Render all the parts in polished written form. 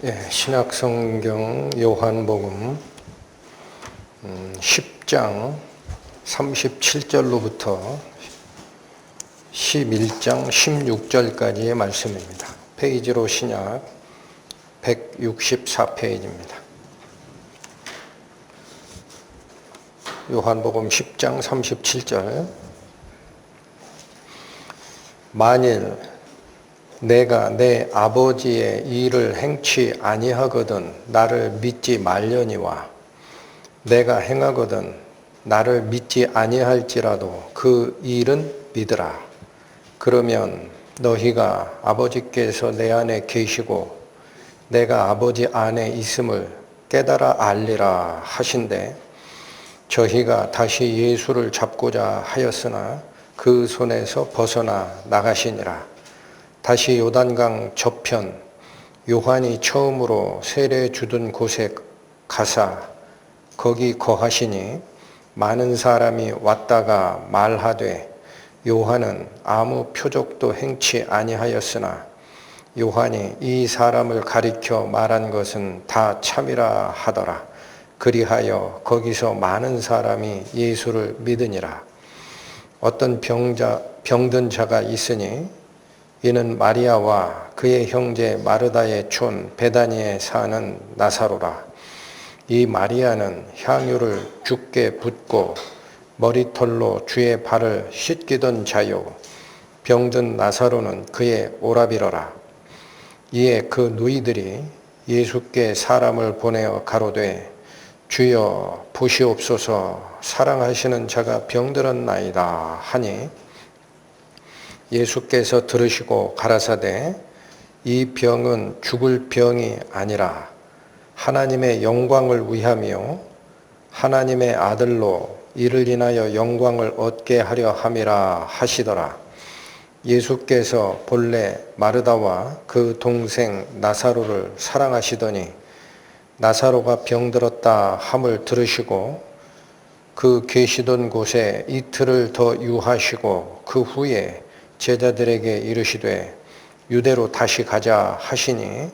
신약성경 요한복음 10장 37절로부터 11장 16절까지의 말씀입니다. 페이지로 신약 164페이지입니다. 요한복음 10장 37절. 만일 내가 내 아버지의 일을 행치 아니하거든 나를 믿지 말려니와 내가 행하거든 나를 믿지 아니할지라도 그 일은 믿으라. 그러면 너희가 아버지께서 내 안에 계시고 내가 아버지 안에 있음을 깨달아 알리라 하신대. 저희가 다시 예수를 잡고자 하였으나 그 손에서 벗어나 나가시니라. 다시 요단강 저편 요한이 처음으로 세례 주던 곳에 가사 거기 거하시니 많은 사람이 왔다가 말하되 요한은 아무 표적도 행치 아니하였으나 요한이 이 사람을 가리켜 말한 것은 다 참이라 하더라. 그리하여 거기서 많은 사람이 예수를 믿으니라. 어떤 병든 자가 있으니 이는 마리아와 그의 형제 마르다의 촌 베다니에 사는 나사로라. 이 마리아는 향유를 주께 붓고 머리털로 주의 발을 씻기던 자요 병든 나사로는 그의 오라비러라. 이에 그 누이들이 예수께 사람을 보내어 가로되 주여 보시옵소서 사랑하시는 자가 병들었나이다 하니 예수께서 들으시고 가라사대 이 병은 죽을 병이 아니라 하나님의 영광을 위하며 하나님의 아들로 이를 인하여 영광을 얻게 하려 함이라 하시더라. 예수께서 본래 마르다와 그 동생 나사로를 사랑하시더니 나사로가 병들었다 함을 들으시고 그 계시던 곳에 이틀을 더 유하시고 그 후에 제자들에게 이르시되 유대로 다시 가자 하시니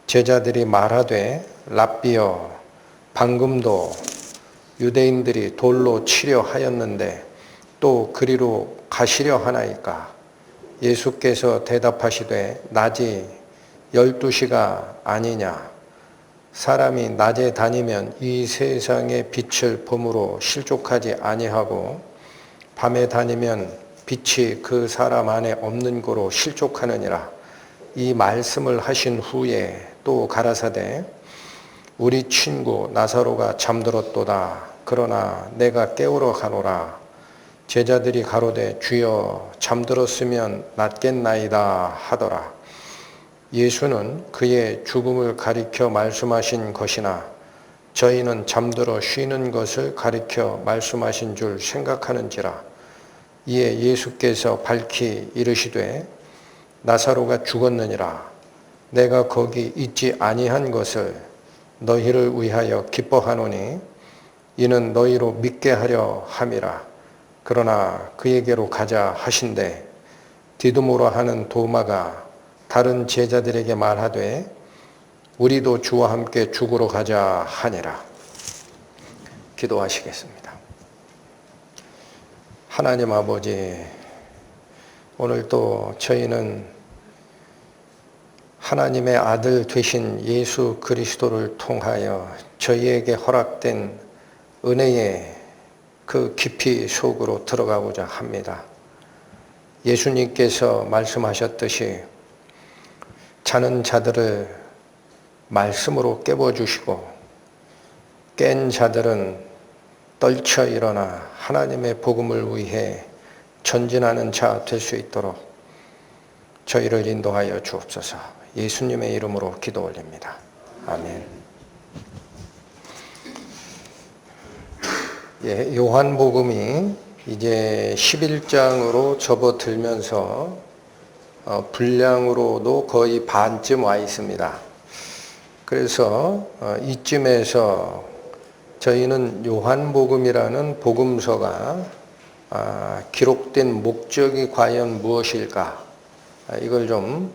제자들이 말하되 랍비여 방금도 유대인들이 돌로 치려 하였는데 또 그리로 가시려 하나이까. 예수께서 대답하시되 낮이 12시가 아니냐. 사람이 낮에 다니면 이 세상의 빛을 범으로 실족하지 아니하고 밤에 다니면 빛이 그 사람 안에 없는 거로 실족하느니라. 이 말씀을 하신 후에 또 가라사대 우리 친구 나사로가 잠들었도다. 그러나 내가 깨우러 가노라. 제자들이 가로되 주여 잠들었으면 낫겠나이다 하더라. 예수는 그의 죽음을 가리켜 말씀하신 것이나 저희는 잠들어 쉬는 것을 가리켜 말씀하신 줄 생각하는지라. 이에 예수께서 밝히 이르시되 나사로가 죽었느니라. 내가 거기 있지 아니한 것을 너희를 위하여 기뻐하노니 이는 너희로 믿게 하려 함이라. 그러나 그에게로 가자 하신대 디두모라 하는 도마가 다른 제자들에게 말하되 우리도 주와 함께 죽으러 가자 하니라. 기도하시겠습니다. 하나님 아버지, 오늘 또 저희는 하나님의 아들 되신 예수 그리스도를 통하여 저희에게 허락된 은혜의 그 깊이 속으로 들어가고자 합니다. 예수님께서 말씀하셨듯이 자는 자들을 말씀으로 깨워주시고 깬 자들은 떨쳐 일어나 하나님의 복음을 위해 전진하는 자 될 수 있도록 저희를 인도하여 주옵소서. 예수님의 이름으로 기도 올립니다. 아멘. 요한복음이 이제 11장으로 접어들면서 분량으로도 거의 반쯤 와 있습니다. 그래서 이쯤에서 저희는 요한복음이라는 복음서가 기록된 목적이 과연 무엇일까? 이걸 좀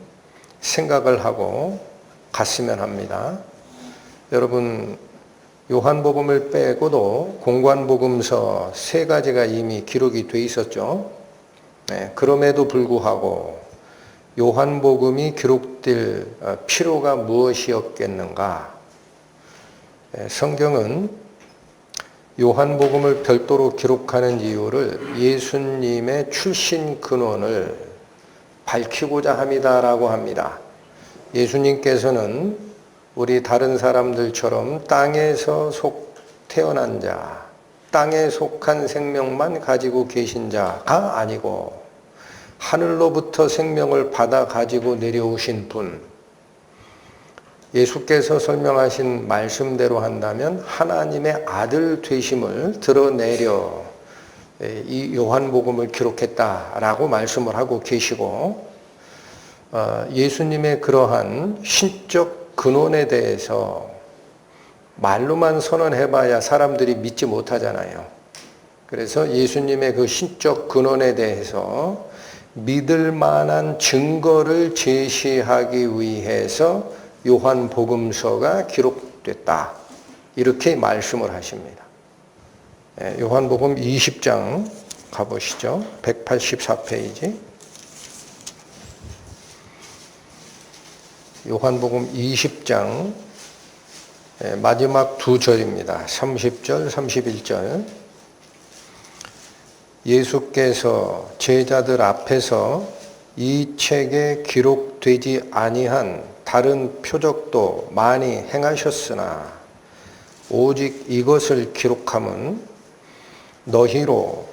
생각을 하고 갔으면 합니다. 여러분, 요한복음을 빼고도 공관복음서 3가지가 이미 기록이 돼 있었죠. 그럼에도 불구하고 요한복음이 기록될 필요가 무엇이었겠는가? 성경은 요한복음을 별도로 기록하는 이유를 예수님의 출신 근원을 밝히고자 함이다라고 합니다. 예수님께서는 우리 다른 사람들처럼 땅에서 태어난 자, 땅에 속한 생명만 가지고 계신 자가 아니고 하늘로부터 생명을 받아 가지고 내려오신 분, 예수께서 설명하신 말씀대로 한다면 하나님의 아들 되심을 드러내려 이 요한복음을 기록했다라고 말씀을 하고 계시고, 예수님의 그러한 신적 근원에 대해서 말로만 선언해봐야 사람들이 믿지 못하잖아요. 그래서 예수님의 그 신적 근원에 대해서 믿을 만한 증거를 제시하기 위해서 요한복음서가 기록됐다. 이렇게 말씀을 하십니다. 요한복음 20장 가보시죠. 184페이지. 요한복음 20장 마지막 2절입니다. 30절, 31절. 예수께서 제자들 앞에서 이 책에 기록되지 아니한 다른 표적도 많이 행하셨으나 오직 이것을 기록함은 너희로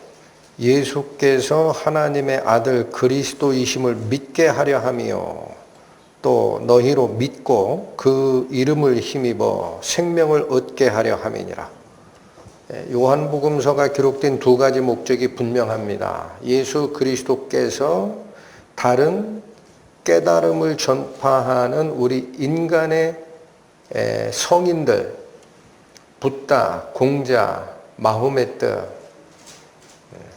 예수께서 하나님의 아들 그리스도이심을 믿게 하려 함이요 또 너희로 믿고 그 이름을 힘입어 생명을 얻게 하려 함이니라. 요한복음서가 기록된 2가지 목적이 분명합니다. 예수 그리스도께서 다른 깨달음을 전파하는 우리 인간의 성인들, 붓다, 공자, 마호메트,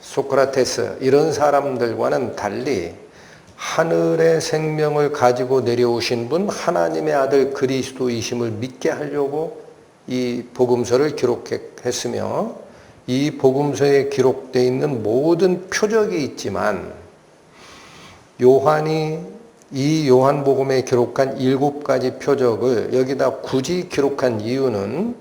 소크라테스 이런 사람들과는 달리 하늘의 생명을 가지고 내려오신 분 하나님의 아들 그리스도이심을 믿게 하려고 이 복음서를 기록했으며, 이 복음서에 기록되어 있는 모든 표적이 있지만 요한이 이 요한복음에 기록한 7가지 표적을 여기다 굳이 기록한 이유는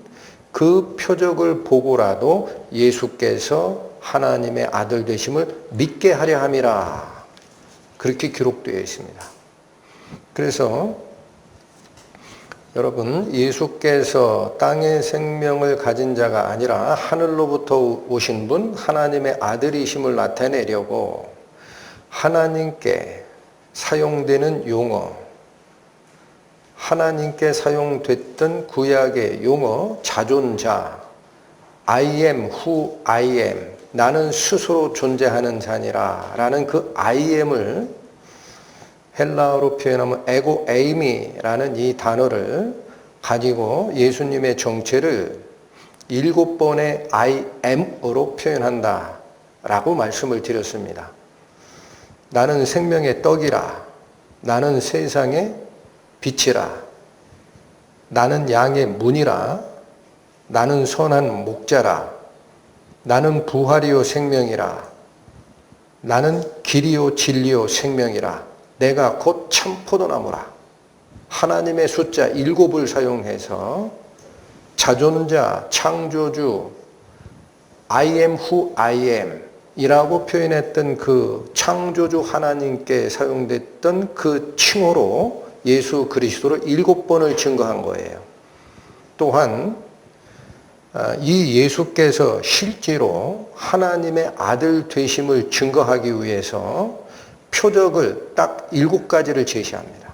그 표적을 보고라도 예수께서 하나님의 아들 되심을 믿게 하려 함이라. 그렇게 기록되어 있습니다. 그래서 여러분, 예수께서 땅의 생명을 가진 자가 아니라 하늘로부터 오신 분 하나님의 아들이심을 나타내려고 하나님께 사용되는 용어, 하나님께 사용됐던 구약의 용어, 자존자, I am who I am, 나는 스스로 존재하는 자니라 라는 그 I am을 헬라어로 표현하면 에고 에이미라는 이 단어를 가지고 예수님의 정체를 7번의 I am으로 표현한다 라고 말씀을 드렸습니다. 나는 생명의 떡이라, 나는 세상의 빛이라, 나는 양의 문이라, 나는 선한 목자라, 나는 부활이요 생명이라, 나는 길이요 진리요 생명이라, 내가 곧 참 포도나무라. 하나님의 숫자 7을 사용해서 자존자, 창조주, I am who I am 이라고 표현했던 그 창조주 하나님께 사용됐던 그 칭호로 예수 그리스도를 7번을 증거한 거예요. 또한 이 예수께서 실제로 하나님의 아들 되심을 증거하기 위해서 표적을 딱 7가지를 제시합니다.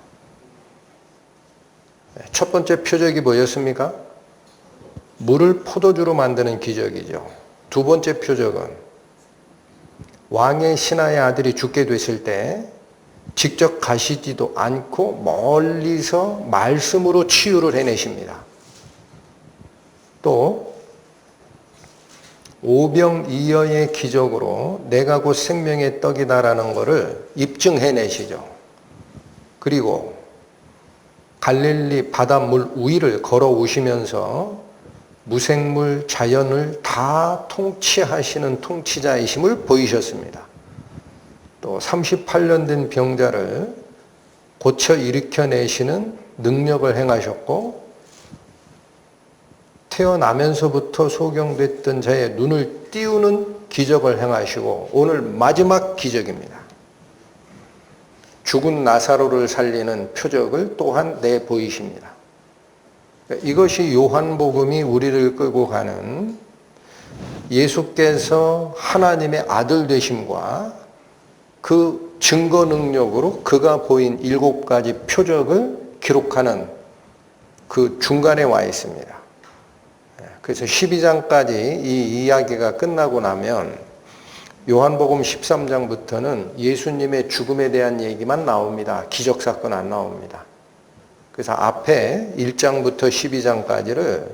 첫 번째 표적이 뭐였습니까? 물을 포도주로 만드는 기적이죠. 두 번째 표적은 왕의 신하의 아들이 죽게 됐을 때 직접 가시지도 않고 멀리서 말씀으로 치유를 해내십니다. 또 오병이어의 기적으로 내가 곧 생명의 떡이다라는 것을 입증해내시죠. 그리고 갈릴리 바닷물 위를 걸어오시면서 무생물 자연을 다 통치하시는 통치자이심을 보이셨습니다. 또 38년 된 병자를 고쳐 일으켜내시는 능력을 행하셨고, 태어나면서부터 소경됐던 자의 눈을 띄우는 기적을 행하시고, 오늘 마지막 기적입니다. 죽은 나사로를 살리는 표적을 또한 내보이십니다. 이것이 요한복음이 우리를 끌고 가는 예수께서 하나님의 아들 되심과 그 증거 능력으로 그가 보인 7가지 표적을 기록하는 그 중간에 와 있습니다. 그래서 12장까지 이 이야기가 끝나고 나면 요한복음 13장부터는 예수님의 죽음에 대한 얘기만 나옵니다. 기적사건 안 나옵니다. 그래서 앞에 1장부터 12장까지를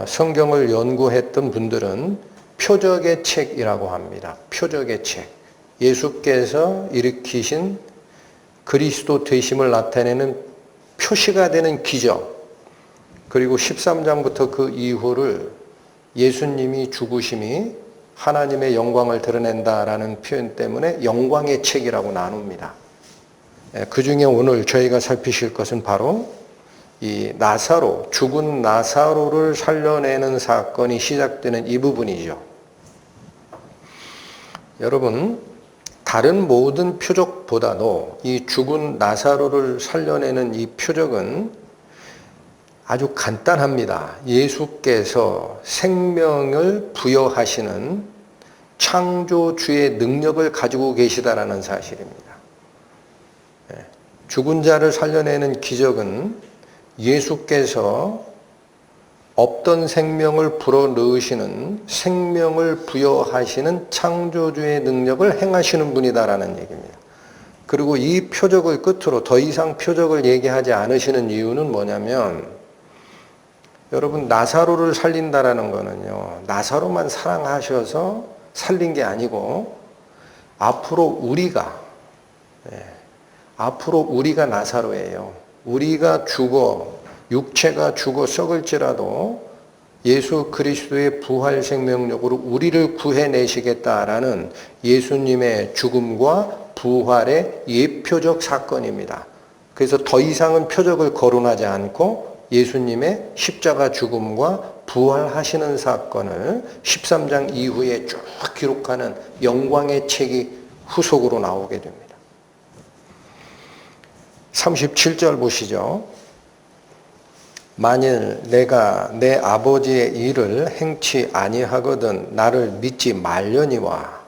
성경을 연구했던 분들은 표적의 책이라고 합니다. 표적의 책. 예수께서 일으키신 그리스도 되심을 나타내는 표시가 되는 기적. 그리고 13장부터 그 이후를 예수님이 죽으심이 하나님의 영광을 드러낸다라는 표현 때문에 영광의 책이라고 나눕니다. 그 중에 오늘 저희가 살피실 것은 바로 이 나사로, 죽은 나사로를 살려내는 사건이 시작되는 이 부분이죠. 여러분, 다른 모든 표적보다도 이 죽은 나사로를 살려내는 이 표적은 아주 간단합니다. 예수께서 생명을 부여하시는 창조주의 능력을 가지고 계시다라는 사실입니다. 죽은 자를 살려내는 기적은 예수께서 없던 생명을 불어넣으시는, 생명을 부여하시는 창조주의 능력을 행하시는 분이다라는 얘기입니다. 그리고 이 표적을 끝으로 더 이상 표적을 얘기하지 않으시는 이유는 뭐냐면, 여러분, 나사로를 살린다라는 거는요, 나사로만 사랑하셔서 살린 게 아니고 앞으로 우리가 나사로예요. 우리가 죽어, 육체가 죽어 썩을지라도 예수 그리스도의 부활 생명력으로 우리를 구해내시겠다라는 예수님의 죽음과 부활의 예표적 사건입니다. 그래서 더 이상은 표적을 거론하지 않고 예수님의 십자가 죽음과 부활하시는 사건을 13장 이후에 쭉 기록하는 영광의 책이 후속으로 나오게 됩니다. 37절 보시죠. 만일 내가 내 아버지의 일을 행치 아니하거든 나를 믿지 말려니와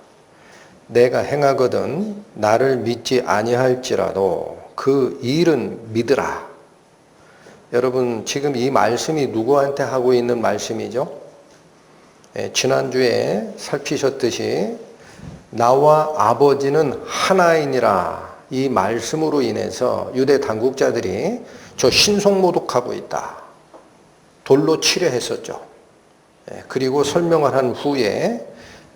내가 행하거든 나를 믿지 아니할지라도 그 일은 믿으라. 여러분, 지금 이 말씀이 누구한테 하고 있는 말씀이죠? 지난주에 살피셨듯이 나와 아버지는 하나이니라, 이 말씀으로 인해서 유대 당국자들이 저 신속모독하고 있다, 돌로 치려 했었죠. 그리고 설명을 한 후에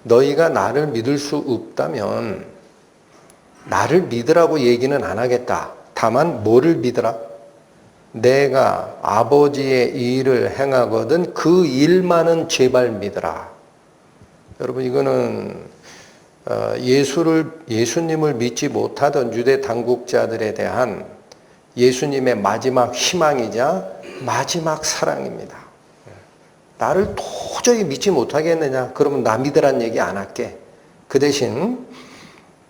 너희가 나를 믿을 수 없다면 나를 믿으라고 얘기는 안 하겠다. 다만 뭐를 믿으라? 내가 아버지의 일을 행하거든 그 일만은 제발 믿으라. 여러분, 이거는 예수님을 믿지 못하던 유대 당국자들에 대한 예수님의 마지막 희망이자 마지막 사랑입니다. 나를 도저히 믿지 못하겠느냐? 그러면 나 믿으란 얘기 안 할게. 그 대신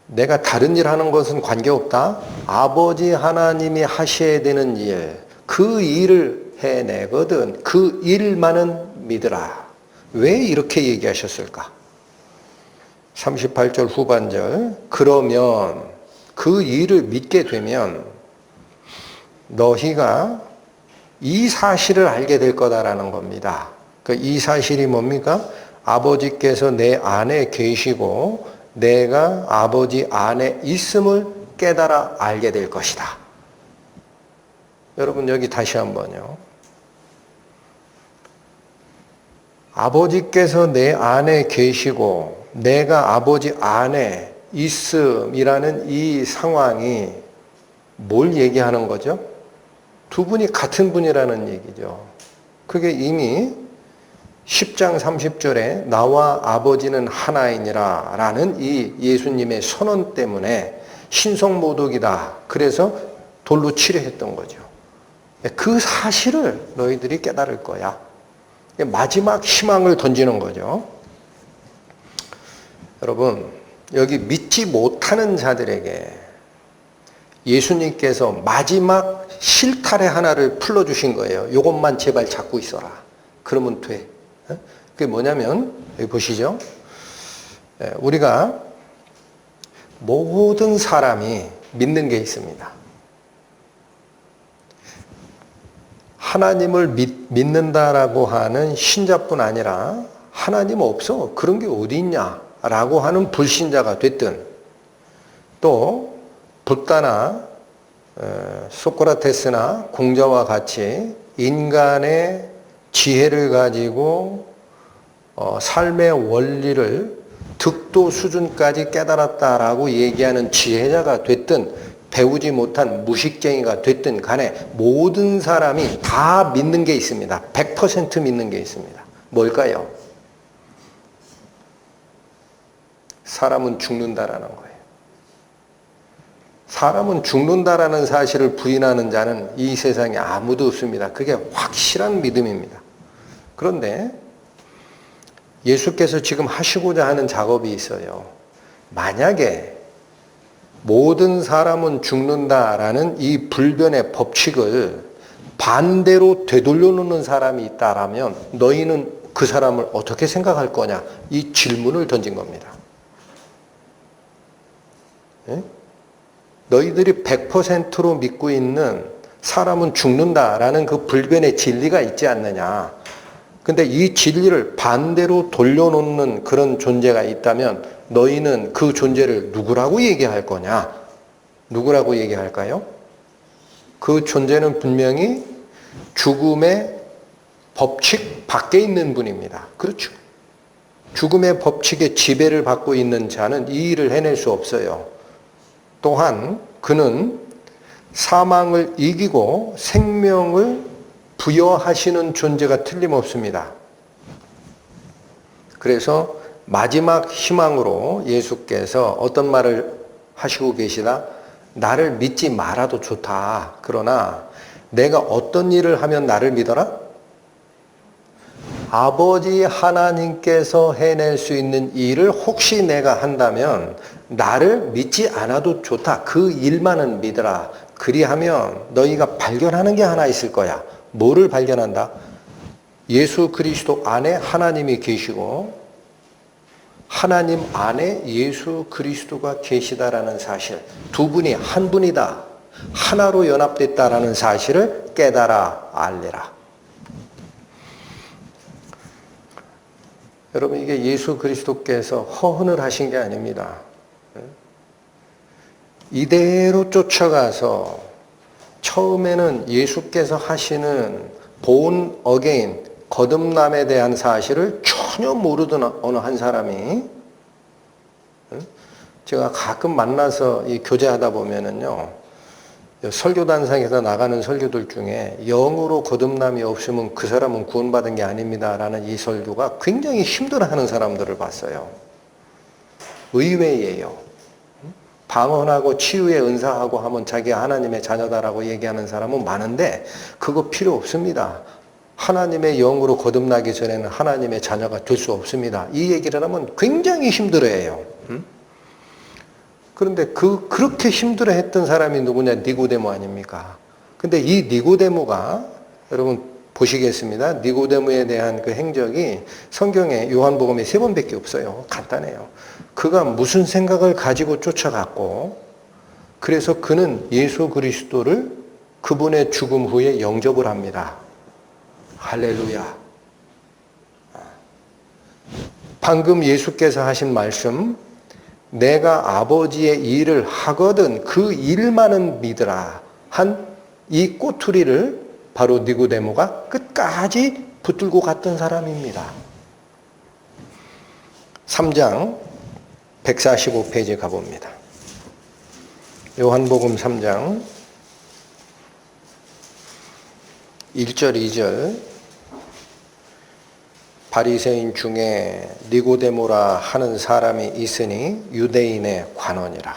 내가 다른 일 하는 것은 관계없다. 아버지 하나님이 하셔야 되는 일, 그 일을 해내거든 그 일만은 믿으라. 왜 이렇게 얘기하셨을까? 38절 후반절, 그러면 그 일을 믿게 되면 너희가 이 사실을 알게 될 거다라는 겁니다. 그 이 사실이 뭡니까? 아버지께서 내 안에 계시고 내가 아버지 안에 있음을 깨달아 알게 될 것이다. 여러분, 여기 다시 한번요. 아버지께서 내 안에 계시고 내가 아버지 안에 있음이라는 이 상황이 뭘 얘기하는 거죠? 두 분이 같은 분이라는 얘기죠. 그게 이미 10장 30절에 나와 아버지는 하나이니라 라는 이 예수님의 선언 때문에 신성모독이다. 그래서 돌로 치려 했던 거죠. 그 사실을 너희들이 깨달을 거야. 마지막 희망을 던지는 거죠. 여러분, 여기 믿지 못하는 자들에게 예수님께서 마지막 실타래 하나를 풀어주신 거예요. 이것만 제발 잡고 있어라. 그러면 돼. 그게 뭐냐면, 여기 보시죠. 우리가 모든 사람이 믿는 게 있습니다. 하나님을 믿는다라고 하는 신자뿐 아니라 하나님 없어. 그런 게 어디 있냐? 라고 하는 불신자가 됐든 또 붓다나 소크라테스나 공자와 같이 인간의 지혜를 가지고 삶의 원리를 득도 수준까지 깨달았다라고 얘기하는 지혜자가 됐든 배우지 못한 무식쟁이가 됐든 간에 모든 사람이 다 믿는 게 있습니다. 100% 믿는 게 있습니다. 뭘까요? 사람은 죽는다라는 거예요. 사람은 죽는다라는 사실을 부인하는 자는 이 세상에 아무도 없습니다. 그게 확실한 믿음입니다. 그런데 예수께서 지금 하시고자 하는 작업이 있어요. 만약에 모든 사람은 죽는다라는 이 불변의 법칙을 반대로 되돌려 놓는 사람이 있다라면 너희는 그 사람을 어떻게 생각할 거냐? 이 질문을 던진 겁니다. 예? 너희들이 100%로 믿고 있는 사람은 죽는다라는 그 불변의 진리가 있지 않느냐? 근데 이 진리를 반대로 돌려놓는 그런 존재가 있다면 너희는 그 존재를 누구라고 얘기할 거냐? 누구라고 얘기할까요? 그 존재는 분명히 죽음의 법칙 밖에 있는 분입니다. 그렇죠. 죽음의 법칙의 지배를 받고 있는 자는 이 일을 해낼 수 없어요. 또한 그는 사망을 이기고 생명을 부여하시는 존재가 틀림없습니다. 그래서 마지막 희망으로 예수께서 어떤 말을 하시고 계시다? 나를 믿지 말아도 좋다. 그러나 내가 어떤 일을 하면 나를 믿어라? 아버지 하나님께서 해낼 수 있는 일을 혹시 내가 한다면 나를 믿지 않아도 좋다. 그 일만은 믿어라. 그리하면 너희가 발견하는 게 하나 있을 거야. 뭐를 발견한다? 예수 그리스도 안에 하나님이 계시고 하나님 안에 예수 그리스도가 계시다라는 사실. 두 분이 한 분이다. 하나로 연합됐다라는 사실을 깨달아 알리라. 여러분, 이게 예수 그리스도께서 허언을 하신 게 아닙니다. 이대로 쫓아가서 처음에는 예수께서 하시는 본 어게인, 거듭남에 대한 사실을 전혀 모르던 어느 한 사람이, 제가 가끔 만나서 이 교제하다 보면은요, 설교단상에서 나가는 설교들 중에 영으로 거듭남이 없으면 그 사람은 구원받은 게 아닙니다라는 이 설교가 굉장히 힘들어하는 사람들을 봤어요. 의외예요. 방언하고 치유의 은사하고 하면 자기가 하나님의 자녀다라고 얘기하는 사람은 많은데 그거 필요 없습니다. 하나님의 영으로 거듭나기 전에는 하나님의 자녀가 될 수 없습니다. 이 얘기를 하면 굉장히 힘들어해요. 그런데 그렇게 힘들어했던 사람이 누구냐? 니고데모 아닙니까? 근데 이 니고데모가 여러분 보시겠습니다. 니고데모에 대한 그 행적이 성경에 요한복음에 3번밖에 없어요. 간단해요. 그가 무슨 생각을 가지고 쫓아갔고 그래서 그는 예수 그리스도를 그분의 죽음 후에 영접을 합니다. 할렐루야. 방금 예수께서 하신 말씀, 내가 아버지의 일을 하거든 그 일만은 믿으라 한 이 꼬투리를 바로 니고데모가 끝까지 붙들고 갔던 사람입니다. 3장 145페이지 가봅니다. 요한복음 3장 1절, 2절. 바리새인 중에 니고데모라 하는 사람이 있으니 유대인의 관원이라.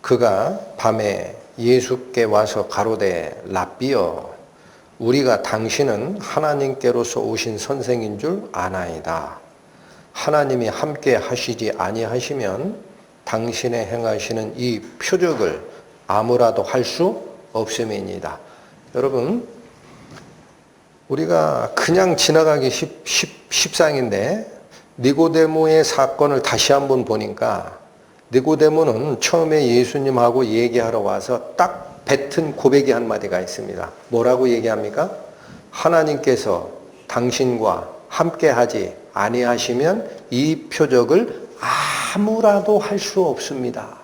그가 밤에 예수께 와서 가로되 랍비여 우리가 당신은 하나님께로서 오신 선생인 줄 아나이다. 하나님이 함께 하시지 아니하시면 당신의 행하시는 이 표적을 아무라도 할 수 없음이니이다. 여러분, 우리가 그냥 지나가기 십상인데 니고데모의 사건을 다시 한번 보니까 니고데모는 처음에 예수님하고 얘기하러 와서 딱 뱉은 고백이 한마디가 있습니다. 뭐라고 얘기합니까? 하나님께서 당신과 함께하지 아니하시면 이 표적을 아무라도 할 수 없습니다.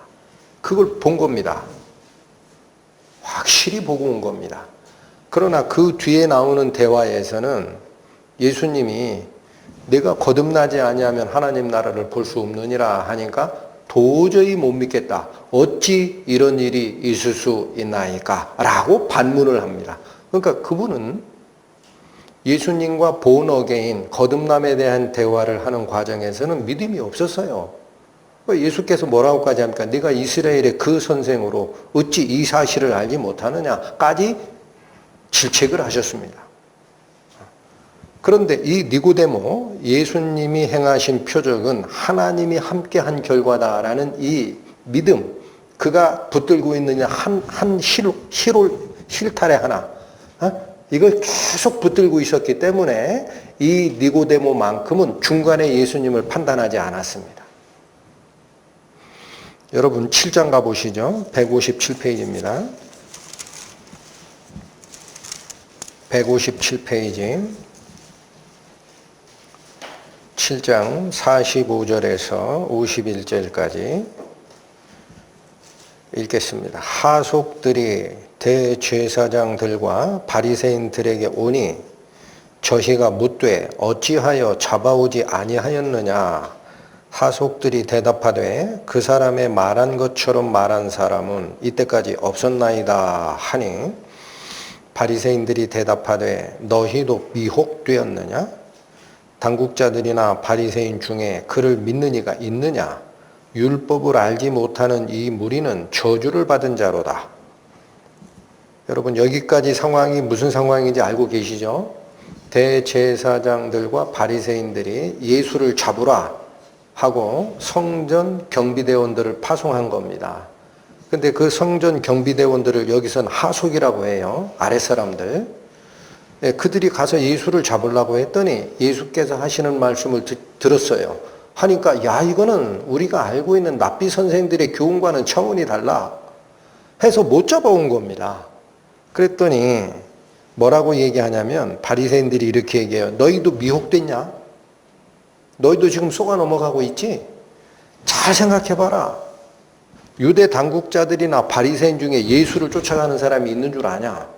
그걸 본 겁니다. 확실히 보고 온 겁니다. 그러나 그 뒤에 나오는 대화에서는 예수님이 내가 거듭나지 아니하면 하나님 나라를 볼 수 없느니라 하니까 도저히 못 믿겠다. 어찌 이런 일이 있을 수 있나이까? 라고 반문을 합니다. 그러니까 그분은 예수님과 본 어게인 거듭남에 대한 대화를 하는 과정에서는 믿음이 없었어요. 예수께서 뭐라고까지 합니까? 네가 이스라엘의 그 선생으로 어찌 이 사실을 알지 못하느냐까지 질책을 하셨습니다. 그런데 이 니고데모, 예수님이 행하신 표적은 하나님이 함께한 결과다라는 이 믿음, 그가 붙들고 있는 한 실타래 하나, 이걸 계속 붙들고 있었기 때문에 이 니고데모만큼은 중간에 예수님을 판단하지 않았습니다. 여러분 7장 가보시죠. 157페이지입니다. 157페이지 7장 45절에서 51절까지 읽겠습니다. 하속들이 대제사장들과 바리새인들에게 오니 저희가 묻되 어찌하여 잡아오지 아니하였느냐. 하속들이 대답하되 그 사람의 말한 것처럼 말한 사람은 이때까지 없었나이다 하니 바리새인들이 대답하되 너희도 미혹되었느냐? 당국자들이나 바리새인 중에 그를 믿는 이가 있느냐? 율법을 알지 못하는 이 무리는 저주를 받은 자로다. 여러분 여기까지 상황이 무슨 상황인지 알고 계시죠? 대제사장들과 바리새인들이 예수를 잡으라 하고 성전 경비대원들을 파송한 겁니다. 근데 그 성전 경비대원들을 여기선 하속이라고 해요. 아랫사람들. 그들이 가서 예수를 잡으려고 했더니 예수께서 하시는 말씀을 들었어요. 하니까 야 이거는 우리가 알고 있는 랍비 선생들의 교훈과는 차원이 달라 해서 못 잡아온 겁니다. 그랬더니 뭐라고 얘기하냐면 바리새인들이 이렇게 얘기해요. 너희도 미혹됐냐? 너희도 지금 속아 넘어가고 있지? 잘 생각해봐라. 유대 당국자들이나 바리새인 중에 예수를 쫓아가는 사람이 있는 줄 아냐?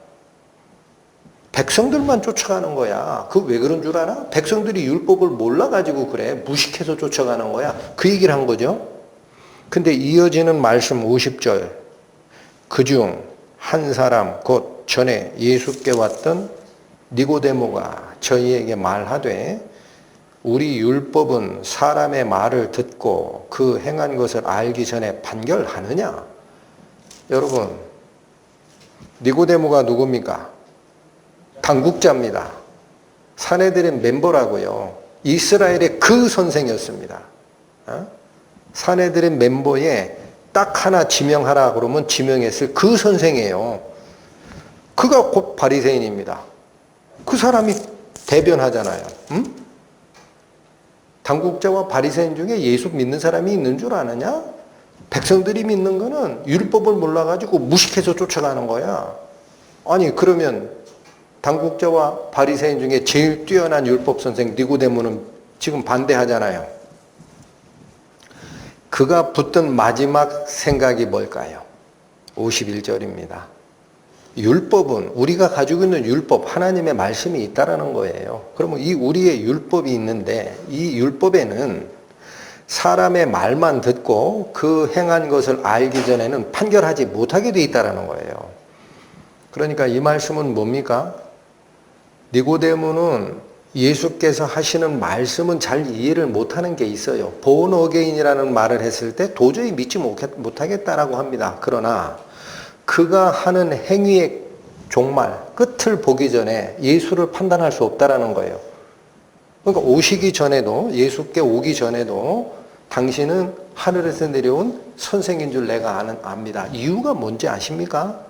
백성들만 쫓아가는 거야. 그 왜 그런 줄 알아? 백성들이 율법을 몰라가지고 그래. 무식해서 쫓아가는 거야. 그 얘기를 한 거죠. 근데 이어지는 말씀 50절. 그중 한 사람 곧 전에 예수께 왔던 니고데모가 저희에게 말하되 우리 율법은 사람의 말을 듣고 그 행한 것을 알기 전에 판결하느냐? 여러분, 니고데모가 누굽니까? 당국자입니다. 사내들의 멤버라고요. 이스라엘의 그 선생이었습니다. 사내들의 멤버에 딱 하나 지명하라 그러면 지명했을 그 선생이에요. 그가 곧 바리새인입니다. 그 사람이 대변하잖아요. 응? 당국자와 바리새인 중에 예수 믿는 사람이 있는 줄 아느냐? 백성들이 믿는 거는 율법을 몰라가지고 무식해서 쫓아가는 거야. 아니 그러면 당국자와 바리새인 중에 제일 뛰어난 율법 선생 니고데모는 지금 반대하잖아요. 그가 붙든 마지막 생각이 뭘까요? 51절입니다. 율법은 우리가 가지고 있는 율법, 하나님의 말씀이 있다라는 거예요. 그러면 이 우리의 율법이 있는데 이 율법에는 사람의 말만 듣고 그 행한 것을 알기 전에는 판결하지 못하게 돼 있다라는 거예요. 그러니까 이 말씀은 뭡니까? 니고데모는 예수께서 하시는 말씀은 잘 이해를 못하는 게 있어요. born again이라는 말을 했을 때 도저히 믿지 못하겠다라고 합니다. 그러나 그가 하는 행위의 종말, 끝을 보기 전에 예수를 판단할 수 없다라는 거예요. 그러니까 오시기 전에도, 예수께 오기 전에도 당신은 하늘에서 내려온 선생인 줄 내가 압니다. 이유가 뭔지 아십니까?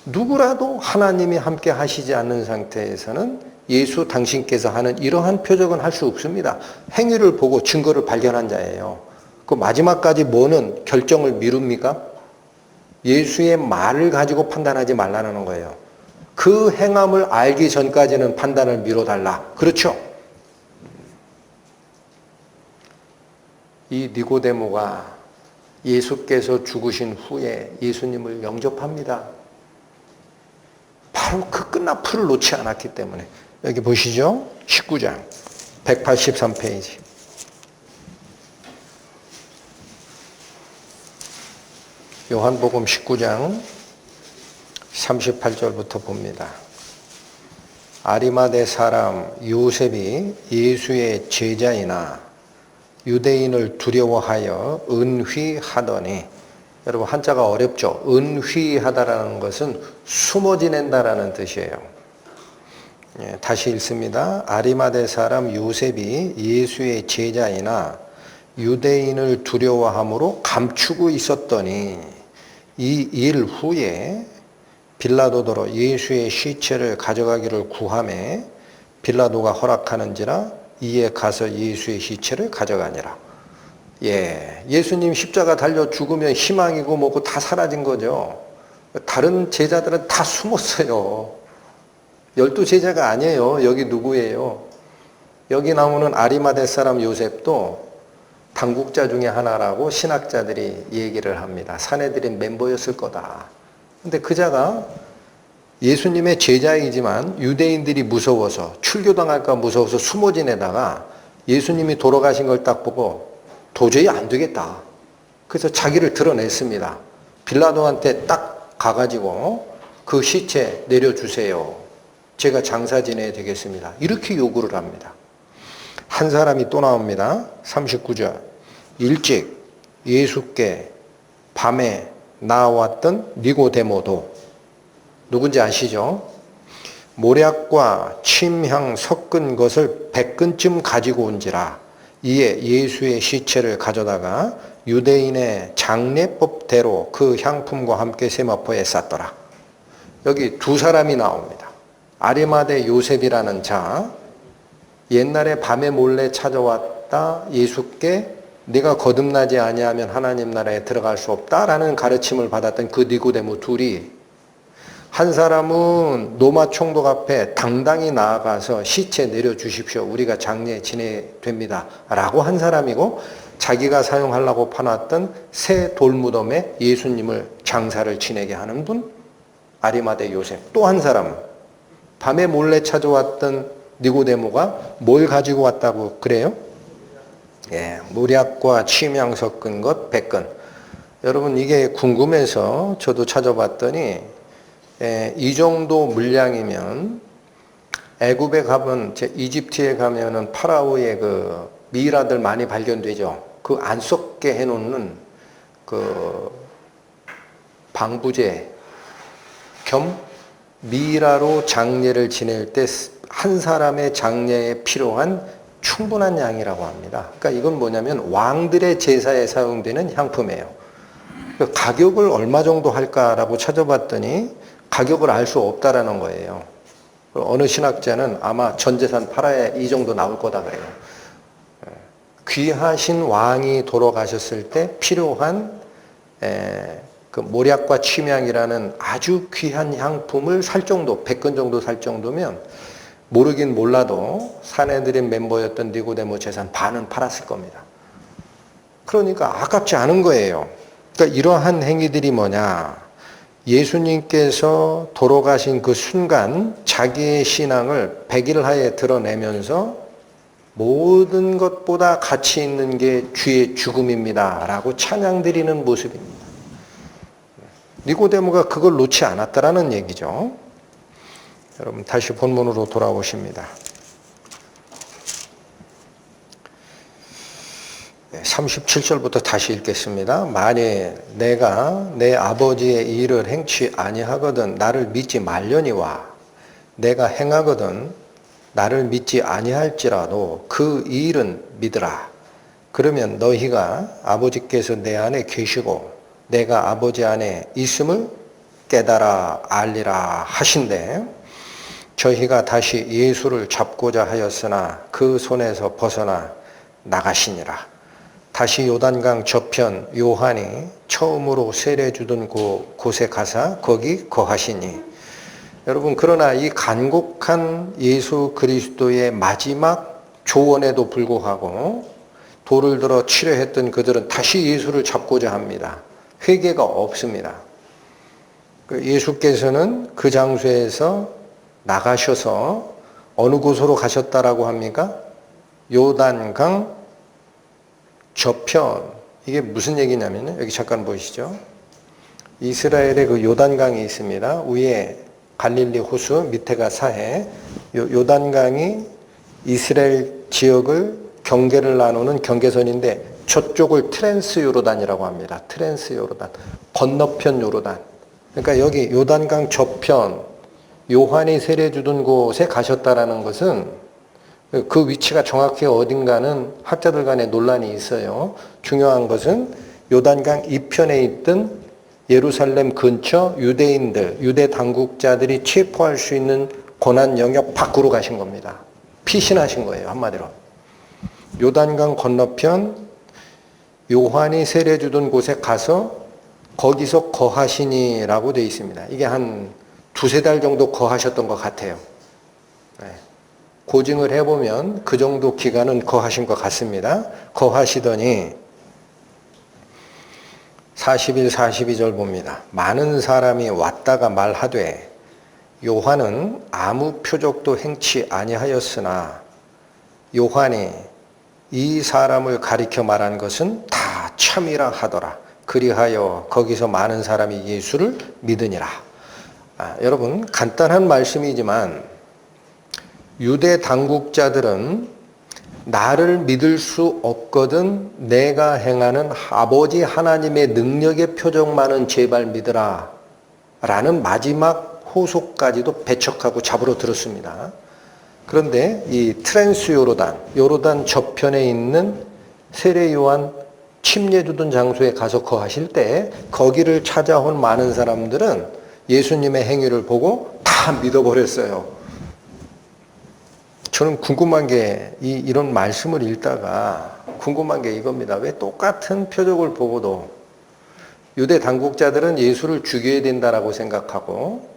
누구라도 하나님이 함께 하시지 않는 상태에서는 예수 당신께서 하는 이러한 표적은 할 수 없습니다. 행위를 보고 증거를 발견한 자예요. 그 마지막까지 뭐는 결정을 미룹니까? 예수의 말을 가지고 판단하지 말라는 거예요. 그 행함을 알기 전까지는 판단을 미뤄달라. 그렇죠? 이 니고데모가 예수께서 죽으신 후에 예수님을 영접합니다. 바로 그 끝난 풀을 놓지 않았기 때문에. 여기 보시죠. 19장 183페이지. 요한복음 19장 38절부터 봅니다. 아리마대 사람 요셉이 예수의 제자이나 유대인을 두려워하여 은휘하더니, 여러분 한자가 어렵죠. 은휘하다라는 것은 숨어 지낸다라는 뜻이에요. 다시 읽습니다. 아리마대 사람 요셉이 예수의 제자이나 유대인을 두려워함으로 감추고 있었더니 이 일 후에 빌라도더러 예수의 시체를 가져가기를 구하매 빌라도가 허락하는지라 이에 가서 예수의 시체를 가져가니라. 예수님 십자가 달려 죽으면 희망이고 뭐고 다 사라진 거죠. 다른 제자들은 다 숨었어요. 12제자가 아니에요. 여기 누구예요? 여기 나오는 아리마대 사람 요셉도 당국자 중에 하나라고 신학자들이 얘기를 합니다. 사내들인 멤버였을 거다. 근데 그자가 예수님의 제자이지만 유대인들이 무서워서 출교당할까 무서워서 숨어 지내다가 예수님이 돌아가신 걸 딱 보고 도저히 안 되겠다. 그래서 자기를 드러냈습니다. 빌라도한테 딱 가가지고 그 시체 내려주세요. 제가 장사 지내야 되겠습니다. 이렇게 요구를 합니다. 한 사람이 또 나옵니다. 39절. 일찍 예수께 밤에 나왔던 니고데모도, 누군지 아시죠? 모략과 침향 섞은 것을 100근쯤 가지고 온지라 이에 예수의 시체를 가져다가 유대인의 장례법대로 그 향품과 함께 세마포에 쌌더라. 여기 두 사람이 나옵니다. 아리마대 요셉이라는 자, 옛날에 밤에 몰래 찾아왔다 예수께 네가 거듭나지 아니하면 하나님 나라에 들어갈 수 없다라는 가르침을 받았던 그 니고데모 둘이, 한 사람은 로마 총독 앞에 당당히 나아가서 시체 내려주십시오. 우리가 장례 진행됩니다. 라고 한 사람이고, 자기가 사용하려고 파놨던 새 돌무덤에 예수님을 장사를 지내게 하는 분, 아리마대 요셉. 또 한 사람은 밤에 몰래 찾아왔던 니고데모가 뭘 가지고 왔다고 그래요? 모략과 침향 섞은 것 100근. 여러분 이게 궁금해서 저도 찾아봤더니 이 정도 물량이면 애굽에 가면, 이집트에 가면은 파라오의 그 미이라들 많이 발견되죠. 그 안 썩게 해놓는 그 방부제 겸 미이라로 장례를 지낼 때 한 사람의 장례에 필요한 충분한 양이라고 합니다. 그러니까 이건 뭐냐면 왕들의 제사에 사용되는 향품이에요. 가격을 얼마 정도 할까라고 찾아봤더니 가격을 알 수 없다라는 거예요. 어느 신학자는 아마 전 재산 팔아야 이 정도 나올 거다 그래요. 귀하신 왕이 돌아가셨을 때 필요한 그 모략과 침향이라는 아주 귀한 향품을 살 정도, 100근 정도 살 정도면 모르긴 몰라도 사내들인 멤버였던 니고데모 재산 반은 팔았을 겁니다. 그러니까 아깝지 않은 거예요. 그러니까 이러한 행위들이 뭐냐? 예수님께서 돌아가신 그 순간 자기의 신앙을 백일하에 드러내면서 모든 것보다 가치 있는 게 주의 죽음입니다 라고 찬양드리는 모습입니다. 니고데모가 그걸 놓지 않았다라는 얘기죠. 여러분 다시 본문으로 돌아오십니다. 37절부터 다시 읽겠습니다. 만일 내가 내 아버지의 일을 행치 아니하거든 나를 믿지 말려니와 내가 행하거든 나를 믿지 아니할지라도 그 일은 믿으라. 그러면 너희가 아버지께서 내 안에 계시고 내가 아버지 안에 있음을 깨달아 알리라 하신대. 저희가 다시 예수를 잡고자 하였으나 그 손에서 벗어나 나가시니라. 다시 요단강 저편 요한이 처음으로 세례 주던 곳에 가사 거기 거하시니. 여러분 그러나 이 간곡한 예수 그리스도의 마지막 조언에도 불구하고 돌을 들어 치려 했던 그들은 다시 예수를 잡고자 합니다. 회개가 없습니다. 예수께서는 그 장소에서 나가셔서 어느 곳으로 가셨다라고 합니까? 요단강 저편. 이게 무슨 얘기냐면 여기 잠깐 보시죠. 이스라엘에 그 요단강이 있습니다. 위에 갈릴리 호수, 밑에가 사해. 요단강이 이스라엘 지역을 경계를 나누는 경계선인데 저쪽을 트랜스 요르단이라고 합니다. 트랜스 요르단. 건너편 요르단. 그러니까 여기 요단강 저편 요한이 세례 주던 곳에 가셨다라는 것은 그 위치가 정확히 어딘가는 학자들 간에 논란이 있어요. 중요한 것은 요단강 이편에 있던 예루살렘 근처 유대인들, 유대 당국자들이 체포할 수 있는 고난 영역 밖으로 가신 겁니다. 피신하신 거예요, 한마디로. 요단강 건너편 요한이 세례 주던 곳에 가서 거기서 거하시니라고 되어 있습니다. 이게 한 두세 달 정도 거하셨던 것 같아요. 네. 고증을 해보면 그 정도 기간은 거하신 것 같습니다. 거하시더니 41, 42절 봅니다. 많은 사람이 왔다가 말하되 요한은 아무 표적도 행치 아니하였으나 요한이 이 사람을 가리켜 말한 것은 다 참이라 하더라. 그리하여 거기서 많은 사람이 예수를 믿으니라. 여러분 간단한 말씀이지만 유대 당국자들은 나를 믿을 수 없거든 내가 행하는 아버지 하나님의 능력의 표적만은 제발 믿으라 라는 마지막 호소까지도 배척하고 잡으러 들었습니다. 그런데 이 트랜스 요르단 저편에 있는 세례 요한 침례 주던 장소에 가서 거하실 때 거기를 찾아온 많은 사람들은 예수님의 행위를 보고 다 믿어버렸어요. 저는 궁금한 게 이런 말씀을 읽다가 궁금한 게 이겁니다. 왜 똑같은 표적을 보고도 유대 당국자들은 예수를 죽여야 된다라고 생각하고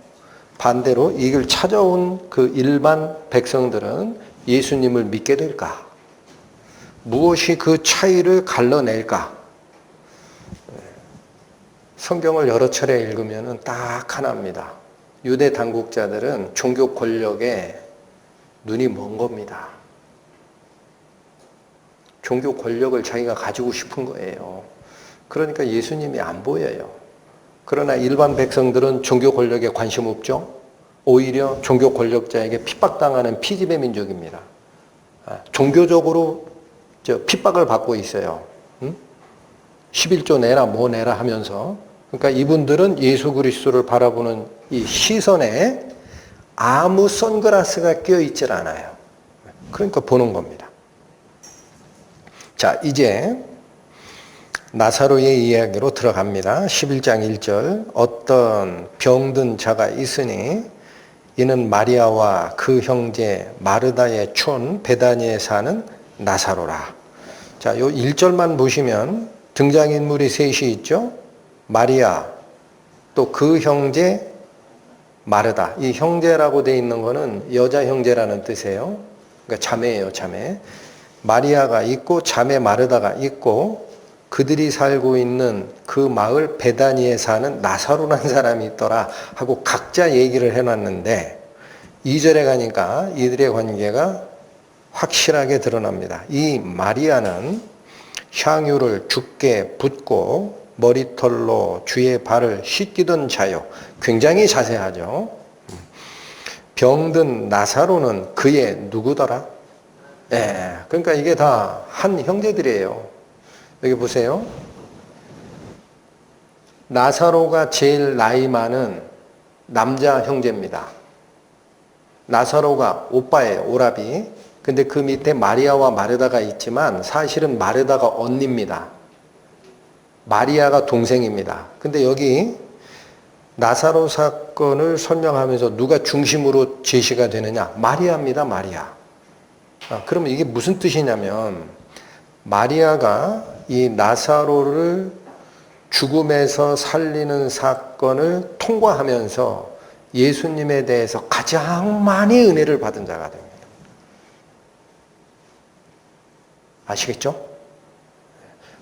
반대로 이걸 찾아온 그 일반 백성들은 예수님을 믿게 될까? 무엇이 그 차이를 갈라낼까? 성경을 여러 차례 읽으면 딱 하나입니다. 유대 당국자들은 종교 권력에 눈이 먼 겁니다. 종교 권력을 자기가 가지고 싶은 거예요. 그러니까 예수님이 안 보여요. 그러나 일반 백성들은 종교 권력에 관심 없죠. 오히려 종교 권력자에게 핍박당하는 피지배 민족입니다. 종교적으로 핍박을 받고 있어요. 11조 내라 뭐 내라 하면서. 그러니까 이분들은 예수 그리스도를 바라보는 이 시선에 아무 선글라스가 끼어 있질 않아요. 그러니까 보는 겁니다. 자, 이제 나사로의 이야기로 들어갑니다. 11장 1절. 어떤 병든 자가 있으니 이는 마리아와 그 형제 마르다의 촌 베다니에 사는 나사로라. 자, 요 1절만 보시면 등장인물이 셋이 있죠. 마리아, 또 그 형제 마르다. 이 형제라고 되어 있는 거는 여자 형제라는 뜻이에요. 그러니까 자매예요, 자매. 마리아가 있고 자매 마르다가 있고 그들이 살고 있는 그 마을 베다니에 사는 나사로라는 사람이 있더라 하고 각자 얘기를 해놨는데 2절에 가니까 이들의 관계가 확실하게 드러납니다. 이 마리아는 향유를 죽게 붓고 머리털로 주의 발을 씻기던 자요. 굉장히 자세하죠. 병든 나사로는 그의 누구더라? 예, 그러니까 이게 다 한 형제들이에요. 여기 보세요. 나사로가 제일 나이 많은 남자 형제입니다. 나사로가 오빠예요, 오라비. 근데 그 밑에 마리아와 마르다가 있지만 사실은 마르다가 언니입니다. 마리아가 동생입니다. 근데 여기 나사로 사건을 설명하면서 누가 중심으로 제시가 되느냐? 마리아입니다, 마리아. 그러면 이게 무슨 뜻이냐면 마리아가 이 나사로를 죽음에서 살리는 사건을 통과하면서 예수님에 대해서 가장 많이 은혜를 받은 자가 됩니다. 아시겠죠?